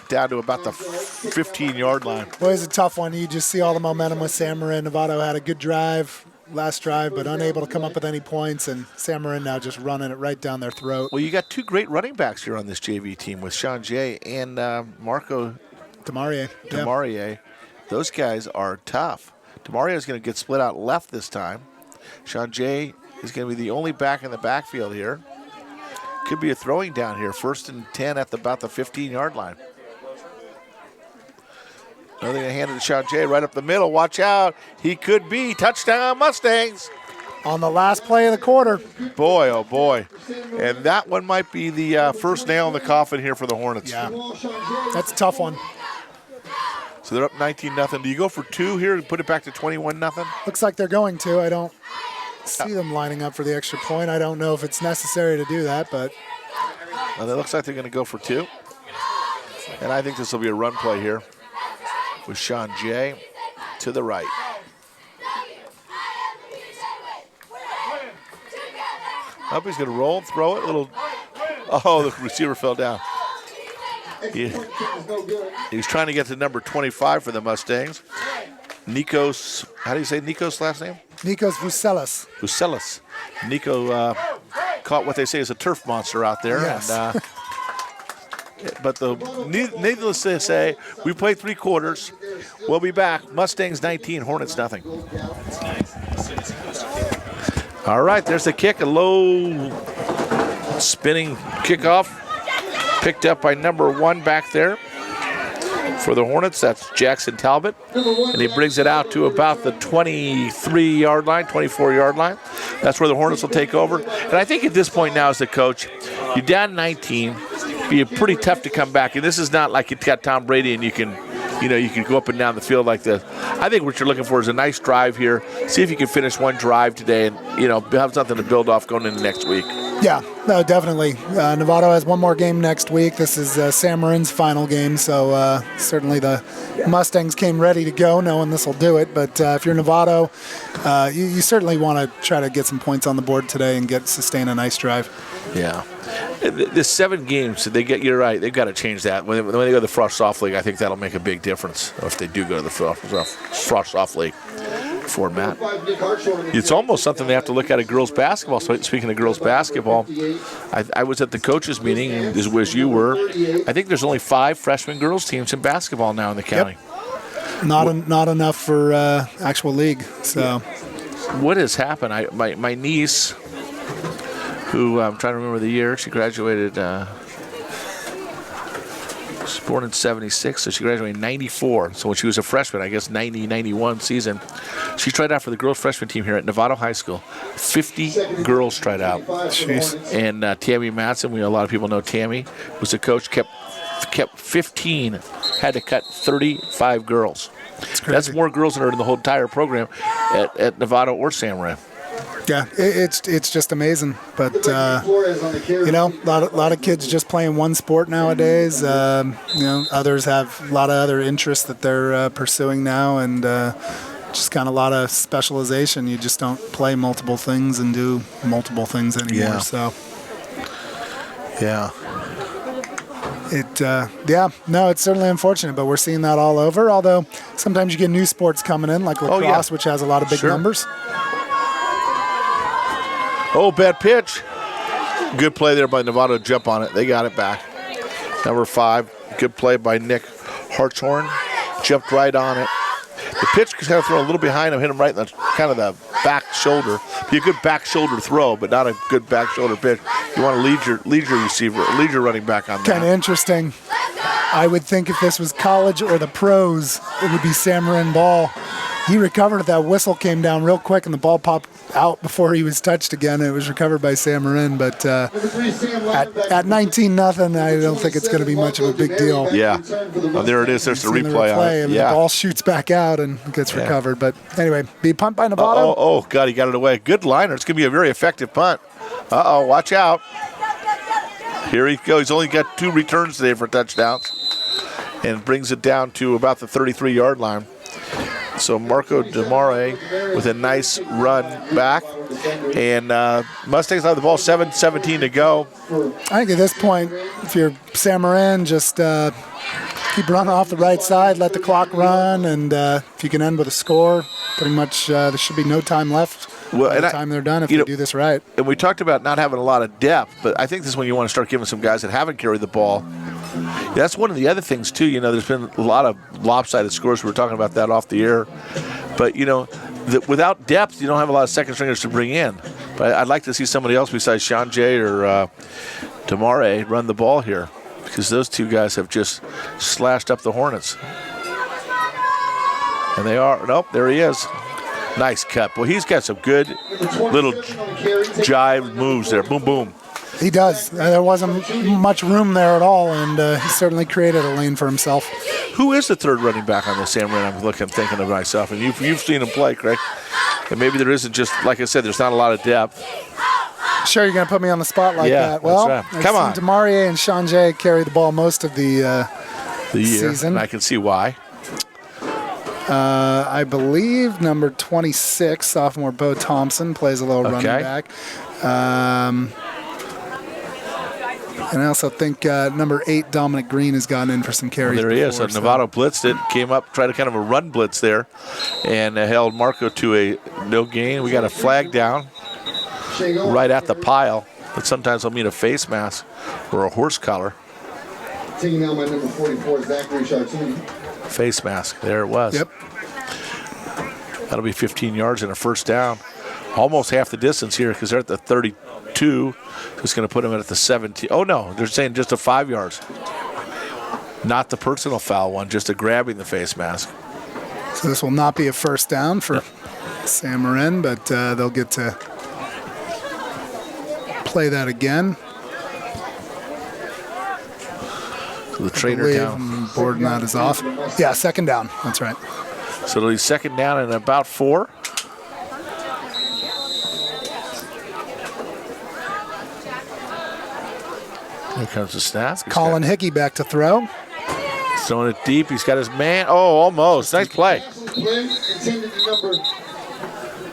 Down to about the 15-yard line. Boy, it's a tough one. You just see all the momentum with San Marin. Novato had a good drive last drive, but unable to come up with any points, and San Marin now just running it right down their throat. Well, you got 2 great running backs here on this JV team with Sean Jay and Marco Demarie. Yeah. Those guys are tough. Demarie is going to get split out left this time. Sean Jay He's going to be the only back in the backfield here. Could be a throwing down here. 1st and 10 at about the 15-yard line. Now they're going to hand it to Sean Jay right up the middle. Watch out. He could be. Touchdown Mustangs. On the last play of the quarter. Boy, oh boy. And that one might be the first nail in the coffin here for the Hornets. Yeah, that's a tough one. So they're up 19-0. Do you go for 2 here and put it back to 21-0? Looks like they're going to. I don't see them lining up for the extra point. I don't know if it's necessary to do that, but. Well, it looks like they're going to go for 2. And I think this will be a run play here with Sean Jay to the right. Up, he's going to roll, throw it. Oh, the receiver fell down. He was trying to get to number 25 for the Mustangs. Nikos, how do you say Nikos' last name? Nikos Vucelis. Vucelis. Nico caught what they say is a turf monster out there. Yes. And, but needless to say, we played 3 quarters. We'll be back. Mustangs 19, Hornets nothing. All right, there's the kick, a low spinning kickoff. Picked up by number 1 back there for the Hornets. That's Jackson Talbot. And he brings it out to about the 23-yard line, 24-yard line. That's where the Hornets will take over. And I think at this point now as the coach, you're down 19. Be pretty tough to come back. And this is not like you've got Tom Brady and you can go up and down the field like this. I think what you're looking for is a nice drive here. See if you can finish one drive today and, have something to build off going into next week. Yeah, no, definitely. Novato has one more game next week. This is Sam Marin's final game, so certainly the Mustangs came ready to go, knowing this will do it. But if you're Novato, you certainly want to try to get some points on the board today and sustain a nice drive. Yeah. The 7 games, you're right, they've got to change that. When they go to the Frosh Soft League, I think that'll make a big difference if they do go to the Frosh Soft League format. It's almost something they have to look at girls basketball. So speaking of girls basketball, I was at the coaches meeting, as you were. I think there's only 5 freshman girls teams in basketball now in the county. Yep. Not enough for actual league. So what has happened? My niece, who I'm trying to remember the year, she graduated. She was born in 76, so she graduated in 94. So when she was a freshman, I guess 90, 91 season, she tried out for the girls freshman team here at Novato High School. 50 girls tried out. Jeez. And Tammy Matson, a lot of people know Tammy, was the coach, kept 15, had to cut 35 girls. That's more girls than are in the whole entire program at Novato or San Marin. Yeah, it's just amazing. But, a lot of kids just playing one sport nowadays. Others have a lot of other interests that they're pursuing now, and just kind of a lot of specialization. You just don't play multiple things and do multiple things anymore. Yeah. So, yeah. It's certainly unfortunate, but we're seeing that all over. Although sometimes you get new sports coming in, like lacrosse, which has a lot of big numbers. Oh, bad pitch. Good play there by Novato. Jump on it. They got it back. Number 5. Good play by Nick Hartshorn. Jumped right on it. The pitch was kind of thrown a little behind him, hit him right in the kind of the back shoulder. Be a good back shoulder throw, but not a good back shoulder pitch. You want to lead your receiver, lead your running back on that. Kind of interesting. I would think if this was college or the pros, it would be Sam Marin ball. He recovered it. That whistle came down real quick, and the ball popped out before he was touched again. It was recovered by Sam Marin, but at 19-0, I don't think it's going to be much of a big deal. Yeah. Oh, there it is. There's the replay on it. And the ball shoots back out and gets recovered. But anyway, be punt by Novato. Oh, God, he got it away. Good liner. It's going to be a very effective punt. Uh-oh, watch out. Here he goes. He's only got 2 returns today for touchdowns and brings it down to about the 33-yard line. So Marco DeMare with a nice run back. And Mustangs have the ball, 7:17 to go. I think at this point, if you're Sam Marin, just keep running off the right side, let the clock run, and if you can end with a score, pretty much there should be no time left by the time they're done if you do this right. And we talked about not having a lot of depth, but I think this is when you want to start giving some guys that haven't carried the ball. That's one of the other things, too. There's been a lot of lopsided scores. We were talking about that off the air. But, without depth, you don't have a lot of second stringers to bring in. But I'd like to see somebody else besides Sanjay or Damare run the ball here, because those two guys have just slashed up the Hornets. And they are, nope, there he is. Nice cut. Well, he's got some good little jive moves there. Boom, boom. He does. There wasn't much room there at all, and he certainly created a lane for himself. Who is the third running back on the Sam Marin? I'm thinking of myself, and you've seen him play, Craig. And maybe there isn't just, like I said, there's not a lot of depth. Sure, you're going to put me on the spot like that. Well, that's right. Come on. Demarie and Sanjay carry the ball most of the year, season. And I can see why. I believe number 26, sophomore Bo Thompson, plays a little running back. And I also think number 8, Dominic Green, has gotten in for some carries. There he is. So Novato blitzed it, came up, tried to kind of a run blitz there, and held Marco to a no gain. We got a flag down right at the pile, but sometimes they'll mean a face mask or a horse collar. Taking out my number 44, Zachary Chartoon. Face mask. There it was. Yep. That'll be 15 yards and a first down. Almost half the distance here because they're at the 32. Just going to put them at the 17. Oh, no. They're saying just a 5 yards. Not the personal foul one, just a grabbing the face mask. So this will not be a first down for Sam Marin, but they'll get to play that again. So the trainer down. Board that is off. Yeah, second down. That's right. So it'll be second down and about 4. Here comes the snap. Colin Hickey back to throw. Throwing it deep. He's got his man. Oh, almost. Nice play.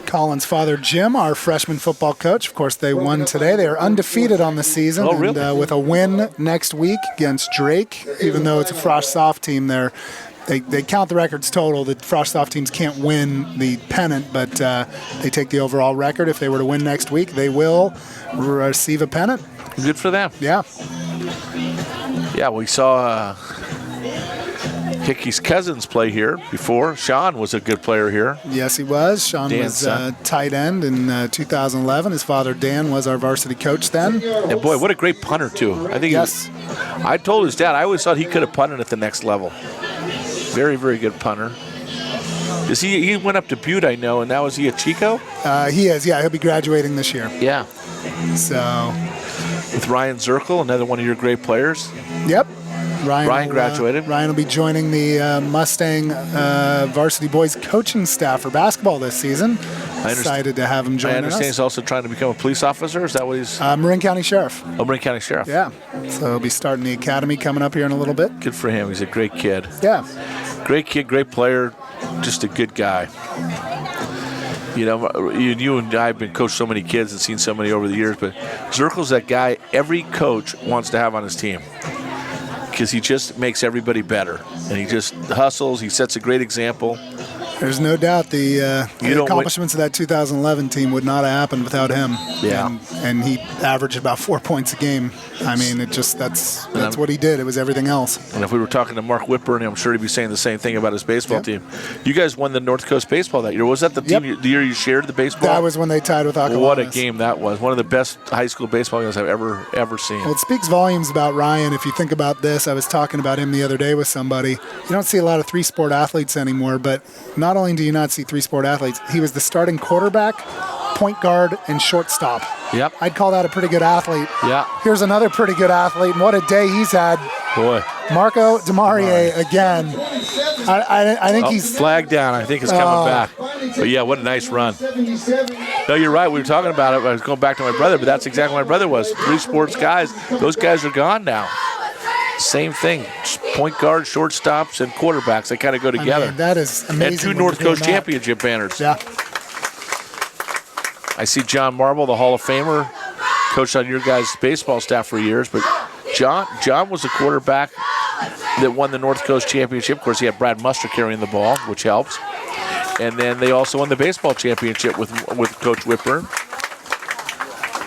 Colin's father, Jim, our freshman football coach. Of course, they won today. They are undefeated on the season. Oh, really? And with a win next week against Drake, even though it's a Frosh soft team there, they count the records total. The Frosh soft teams can't win the pennant, but they take the overall record. If they were to win next week, they will receive a pennant. Good for them. Yeah. Yeah, we saw Hickey's cousins play here before. Sean was a good player here. Yes, he was. Sean Dan's was tight end in 2011. His father, Dan, was our varsity coach then. And boy, what a great punter, too. I think I told his dad, I always thought he could have punted at the next level. Very, very good punter. He went up to Butte, I know, and now is he at Chico? He is, yeah. He'll be graduating this year. Yeah. So. With Ryan Zirkle, another one of your great players. Yep. Ryan graduated. Ryan will be joining the Mustang varsity boys coaching staff for basketball this season. Excited to have him join us. I understand he's also trying to become a police officer. Is that what he's? Marin County Sheriff. Oh, Marin County Sheriff. Yeah. So he'll be starting the academy coming up here in a little bit. Good for him. He's a great kid. Yeah. Great kid, great player, just a good guy. You know, you and I have been coached so many kids and seen so many over the years, but Zirkle's that guy every coach wants to have on his team because he just makes everybody better. And he just hustles. He sets a great example. There's no doubt the accomplishments of that 2011 team would not have happened without him. Yeah. And he averaged about 4 points a game. I mean, that's what he did. It was everything else. And if we were talking to Mark Whitburn, I'm sure he'd be saying the same thing about his baseball team. You guys won the North Coast baseball that year. Was that the team the year you shared the baseball? That was when they tied with Acalanes. What a game that was. One of the best high school baseball games I've ever seen. Well, it speaks volumes about Ryan. If you think about this, I was talking about him the other day with somebody. You don't see a lot of three-sport athletes anymore, but not only do you not see three-sport athletes, he was the starting quarterback, point guard, and shortstop. Yep. I'd call that a pretty good athlete. Yeah. Here's another pretty good athlete, and what a day he's had. Boy. Marco Demarie again. I think he's flag down. I think it's coming back. But yeah, what a nice run. No, you're right. We were talking about it. I was going back to my brother, but that's exactly what my brother was. Three sports guys. Those guys are gone now. Same thing. Point guard, shortstops, and quarterbacks. They kind of go together. I mean, that is amazing. And 2 North Coast championship banners. Yeah. I see John Marble, the Hall of Famer, coached on your guys' baseball staff for years. But John was the quarterback that won the North Coast championship. Of course, he had Brad Muster carrying the ball, which helps. And then they also won the baseball championship with Coach Whitburn.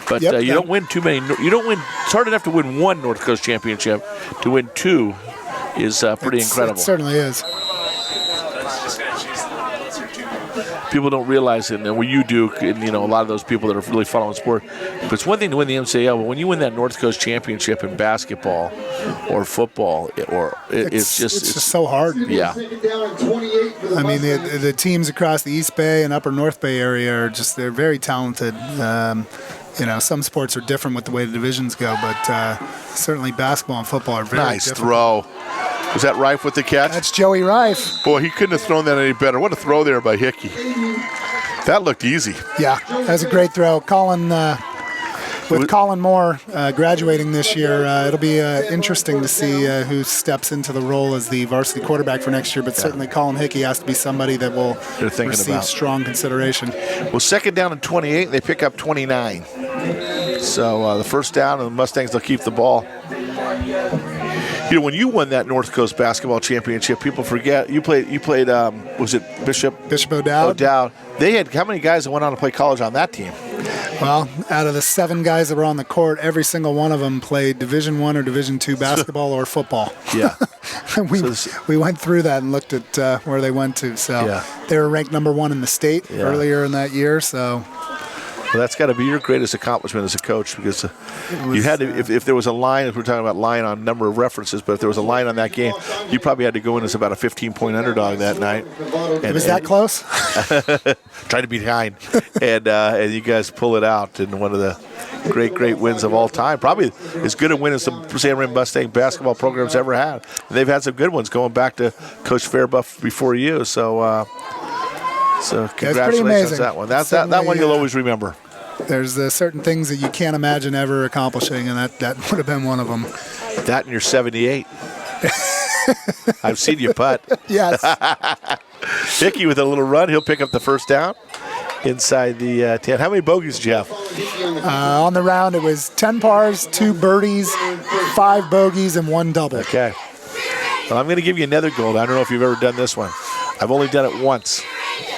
But you don't win too many. You don't win. It's hard enough to win 1 North Coast championship. To win 2 is pretty incredible. It certainly is. people don't realize it, and what you do, and a lot of those people that are really following sport. But it's one thing to win the MCAL, but when you win that North Coast Championship in basketball or football, it's just so hard. Yeah. I mean, the teams across the East Bay and Upper North Bay area they're very talented. Some sports are different with the way the divisions go, but certainly basketball and football are very nice different. Throw. Was that Rife with the catch? That's Joey Rife. Boy, he couldn't have thrown that any better. What a throw there by Hickey. That looked easy. Yeah, that was a great throw. Colin Moore graduating this year, it'll be interesting to see who steps into the role as the varsity quarterback for next year, but certainly Colin Hickey has to be somebody that will receive strong consideration. Well, second down and 28, they pick up 29. So the first down, and the Mustangs, they'll keep the ball. When you won that North Coast basketball championship, people forget you played. Was it Bishop O'Dowd? They had how many guys that went on to play college on that team? Well, out of the 7 guys that were on the court, every single one of them played Division I or Division II basketball or football. Yeah. we went through that and looked at where they went to. So they were ranked number 1 in the state earlier in that year. So. Well, that's got to be your greatest accomplishment as a coach, because you had to. If there was a line, if we're talking about line on number of references, but if there was a line on that game, you probably had to go in as about a 15-point underdog that night. It was that close. Trying to be behind, and you guys pull it out in one of the great wins of all time. Probably as good a win as the San Marin Mustang basketball program's ever had. And they've had some good ones going back to Coach Fairbuff before you. So congratulations on that one. That one you'll always remember. There's certain things that you can't imagine ever accomplishing, and that would have been one of them. That and your 78. I've seen you putt. Yes. Hickey with a little run. He'll pick up the first down inside the 10. How many bogeys did you have? On the round, it was 10 pars, 2 birdies, 5 bogeys, and 1 double. Okay. Well, I'm going to give you another gold. I don't know if you've ever done this one. I've only done it once,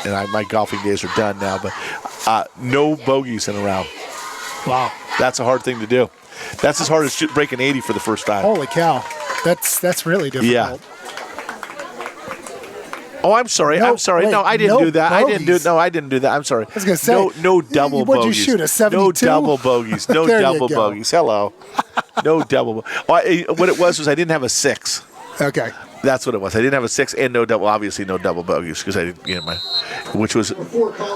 and my golfing days are done now, but no bogeys in a round. Wow. That's a hard thing to do. That's as hard as breaking 80 for the first time. Holy cow. That's really difficult. Yeah. Oh, I'm sorry. Wait, no, I didn't do that. Bogeys. I didn't do that. I'm sorry. I was going to say. No double bogeys. What'd you shoot, a 72? No double bogeys. No double bogeys. Hello. No double. What it was I didn't have a 6. Okay. That's what it was. I didn't have a 6 and no double. Obviously, no double bogeys because I didn't. Which was,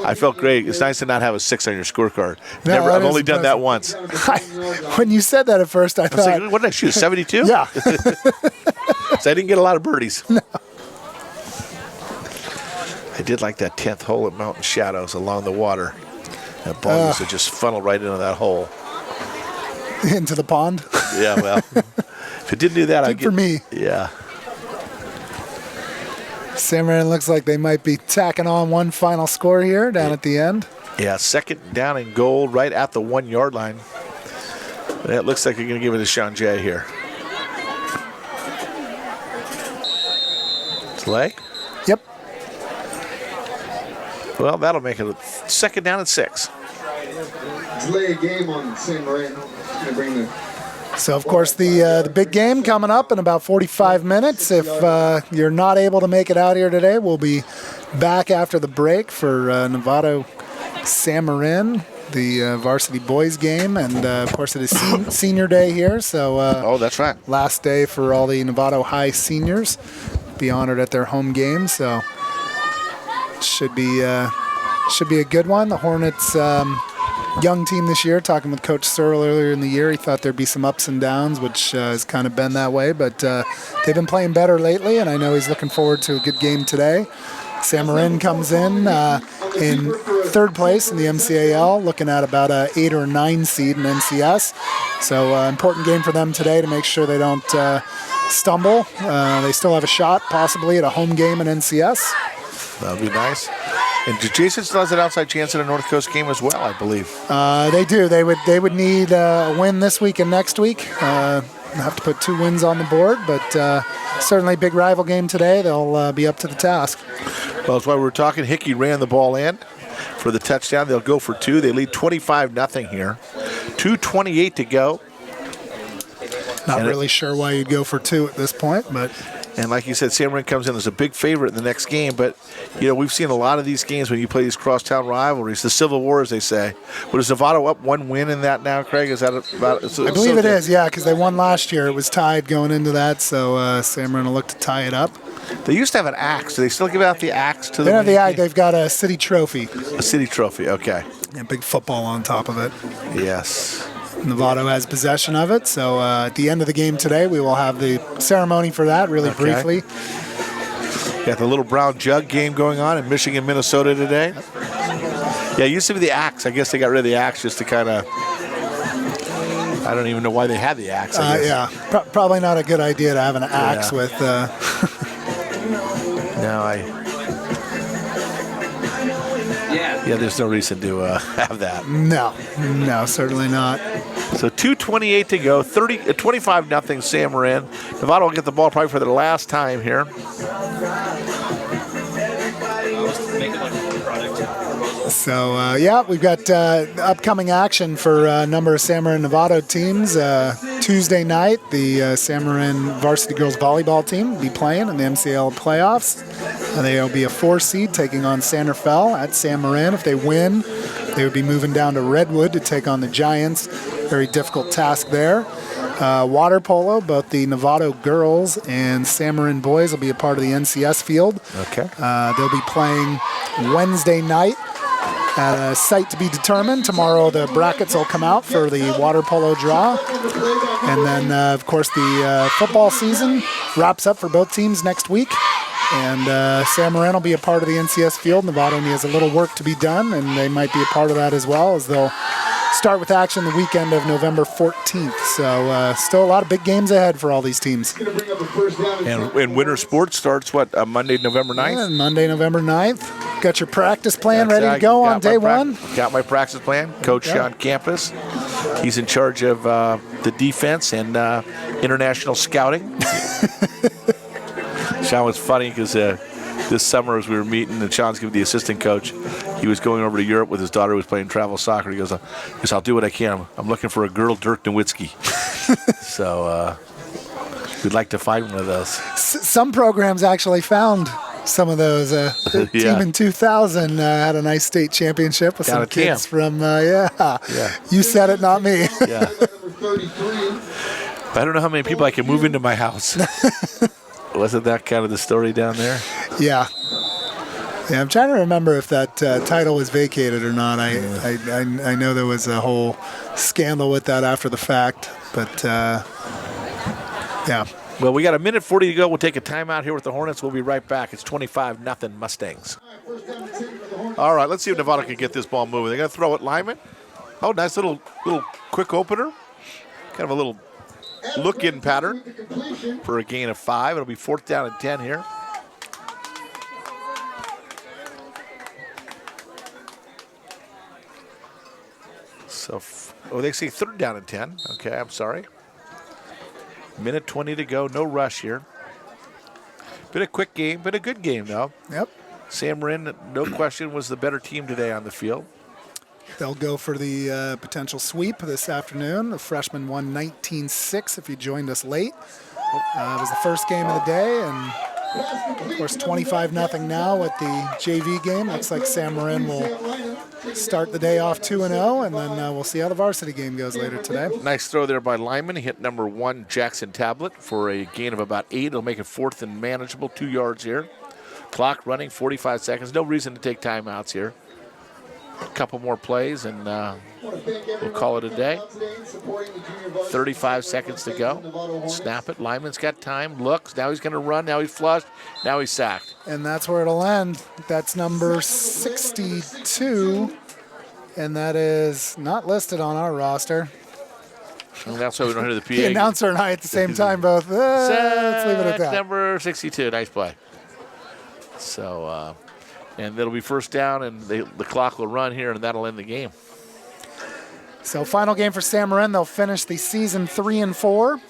I felt great. It's nice to not have a 6 on your scorecard. No, I've only done that once. When you said that at first, I thought, like, what did I shoot? 72? Yeah. So I didn't get a lot of birdies. No. I did like that 10th hole at Mountain Shadows along the water. That ball used to just funnel right into that hole. Into the pond? Yeah, well, if it didn't do that, I'd get. For me. Yeah. San Marin looks like they might be tacking on one final score here down at the end. Yeah, second down and goal right at the 1 yard line. It looks like you're going to give it to Sean Jay here. Delay? Yep. Well, that'll make it a second down and 6. Delay a game on San Marin. Going to bring the. So, of course, the big game coming up in about 45 minutes. If you're not able to make it out here today, we'll be back after the break for Novato San Marin, the varsity boys game. And, of course, it is senior day here. So, oh, that's right. Last day for all the Novato High seniors. Be honored at their home game. So, should be a good one. The Hornets... young team this year, talking with Coach Searle earlier in the year, he thought there'd be some ups and downs, which has kind of been that way, but they've been playing better lately, and I know he's looking forward to a good game today. San Marin comes in third place in the MCAL, looking at about an 8 or 9 seed in NCS. So important game for them today to make sure they don't stumble. They still have a shot, possibly, at a home game in NCS. That would be nice. And Jason still has an outside chance at a North Coast game as well, I believe. They do. They would need a win this week and next week. Have to put 2 wins on the board, but certainly big rival game today. They'll be up to the task. Well, that's why we were talking. Hickey ran the ball in for the touchdown. They'll go for 2. They lead 25-0 here. 2:28 to go. Not really sure why you'd go for 2 at this point, but And like you said, San Marin comes in as a big favorite in the next game. But, we've seen a lot of these games when you play these crosstown rivalries, the Civil War, as they say. But is Novato up 1 win in that now, Craig? Is that about? I believe it is, yeah, because they won last year. It was tied going into that, so San Marin will look to tie it up. They used to have an axe. Do they still give out the axe to They them? have the axe. They've got a city trophy. A city trophy, okay. And big football on top of it. Yes. Novato has possession of it, so at the end of the game today, we will have the ceremony for that really briefly. Got the little brown jug game going on in Michigan, Minnesota today. Yeah, it used to be the axe. I guess they got rid of the axe just to kind of, I don't even know why they had the axe. Yeah, probably not a good idea to have an axe with. Yeah, there's no reason to have that. No, certainly not. So 2:28 to go, 25-0 San Marin. Novato will get the ball probably for their last time here. So, we've got upcoming action for a number of San Marin Novato teams. Tuesday night, the San Marin Varsity Girls Volleyball team will be playing in the MCL playoffs. They'll be a 4 seed taking on Santa Fe at San Marin. If they win, they would be moving down to Redwood to take on the Giants. Very difficult task there. Water polo, both the Novato girls and San Marin boys will be a part of the NCS field. Okay. They'll be playing Wednesday night at a site to be determined. Tomorrow the brackets will come out for the water polo draw. And then, of course, the football season wraps up for both teams next week. And San Marin will be a part of the NCS field. Novato only has a little work to be done, and they might be a part of that as well, as they'll start with action the weekend of November 14th. So still a lot of big games ahead for all these teams. And winter sports starts, Monday, November 9th? Yeah, Monday, November 9th. Got your practice plan ready to go on day one? Got my practice plan. Coach on campus. He's in charge of the defense and international scouting. Sean was funny because this summer as we were meeting, and Sean's the assistant coach, he was going over to Europe with his daughter who was playing travel soccer. He goes, I'll do what I can. I'm looking for a girl Dirk Nowitzki. So we'd like to find one of those. Some programs actually found some of those. The team in 2000 had a nice state championship with some kids from, You said it, not me. Yeah. I don't know how many people I can move into my house. Wasn't that kind of the story down there? Yeah, I'm trying to remember if that title was vacated or not. I know there was a whole scandal with that after the fact, but yeah. Well, we got a minute 40 to go. We'll take a timeout here with the Hornets. We'll be right back. It's 25-0 Mustangs. All right, let's see if Novato can get this ball moving. They're going to throw it, Lyman. Oh, nice little quick opener. Kind of a little look-in pattern for a gain of 5. It'll be 4th down and 10 here. So, they say 3rd down and 10. Okay, I'm sorry. Minute 20 to go. No rush here. Been a quick game, been a good game, though. Yep. San Marin, no question, was the better team today on the field. They'll go for the potential sweep this afternoon. The freshman won 19-6 if you joined us late. It was the first game of the day, and of course 25-0 now with the JV game. Looks like San Marin will start the day off 2-0, and then we'll see how the varsity game goes later today. Nice throw there by Lyman. He hit number 1, Jackson Tablet, for a gain of about 8. It'll make it 4th and manageable, 2 yards here. Clock running, 45 seconds. No reason to take timeouts here. A couple more plays, and we'll call it a day. 35 seconds to go. Snap it. Lyman's got time. Looks. Now he's going to run. Now he's flushed. Now he's sacked. And that's where it'll end. That's number 62, and that is not listed on our roster. And that's why we don't hear the PA. The announcer and I at the same time both. Let's leave it at that. Number 62. Nice play. So, and it'll be 1st down, and the clock will run here, and that'll end the game. So final game for San Marin. They'll finish the season 3-4.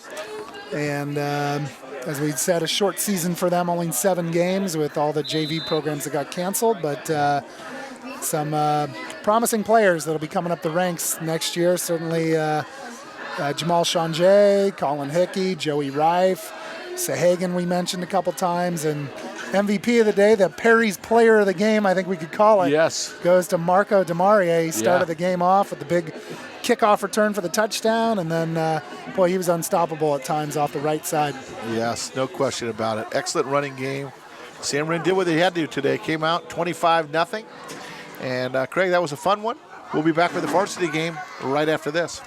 And as we said, a short season for them, only 7 games with all the JV programs that got canceled. But some promising players that'll be coming up the ranks next year. Certainly Jamal Changé, Colin Hickey, Joey Rife, Sahagan we mentioned a couple times, and MVP of the day, the Perry's player of the game, I think we could call it. Yes. Goes to Marco DeMaria. He started Yeah. the game off with the big kickoff return for the touchdown, and then, boy, he was unstoppable at times off the right side. Yes, no question about it. Excellent running game. San Marin did what they had to do today. Came out 25-0. And Craig, that was a fun one. We'll be back with the varsity game right after this.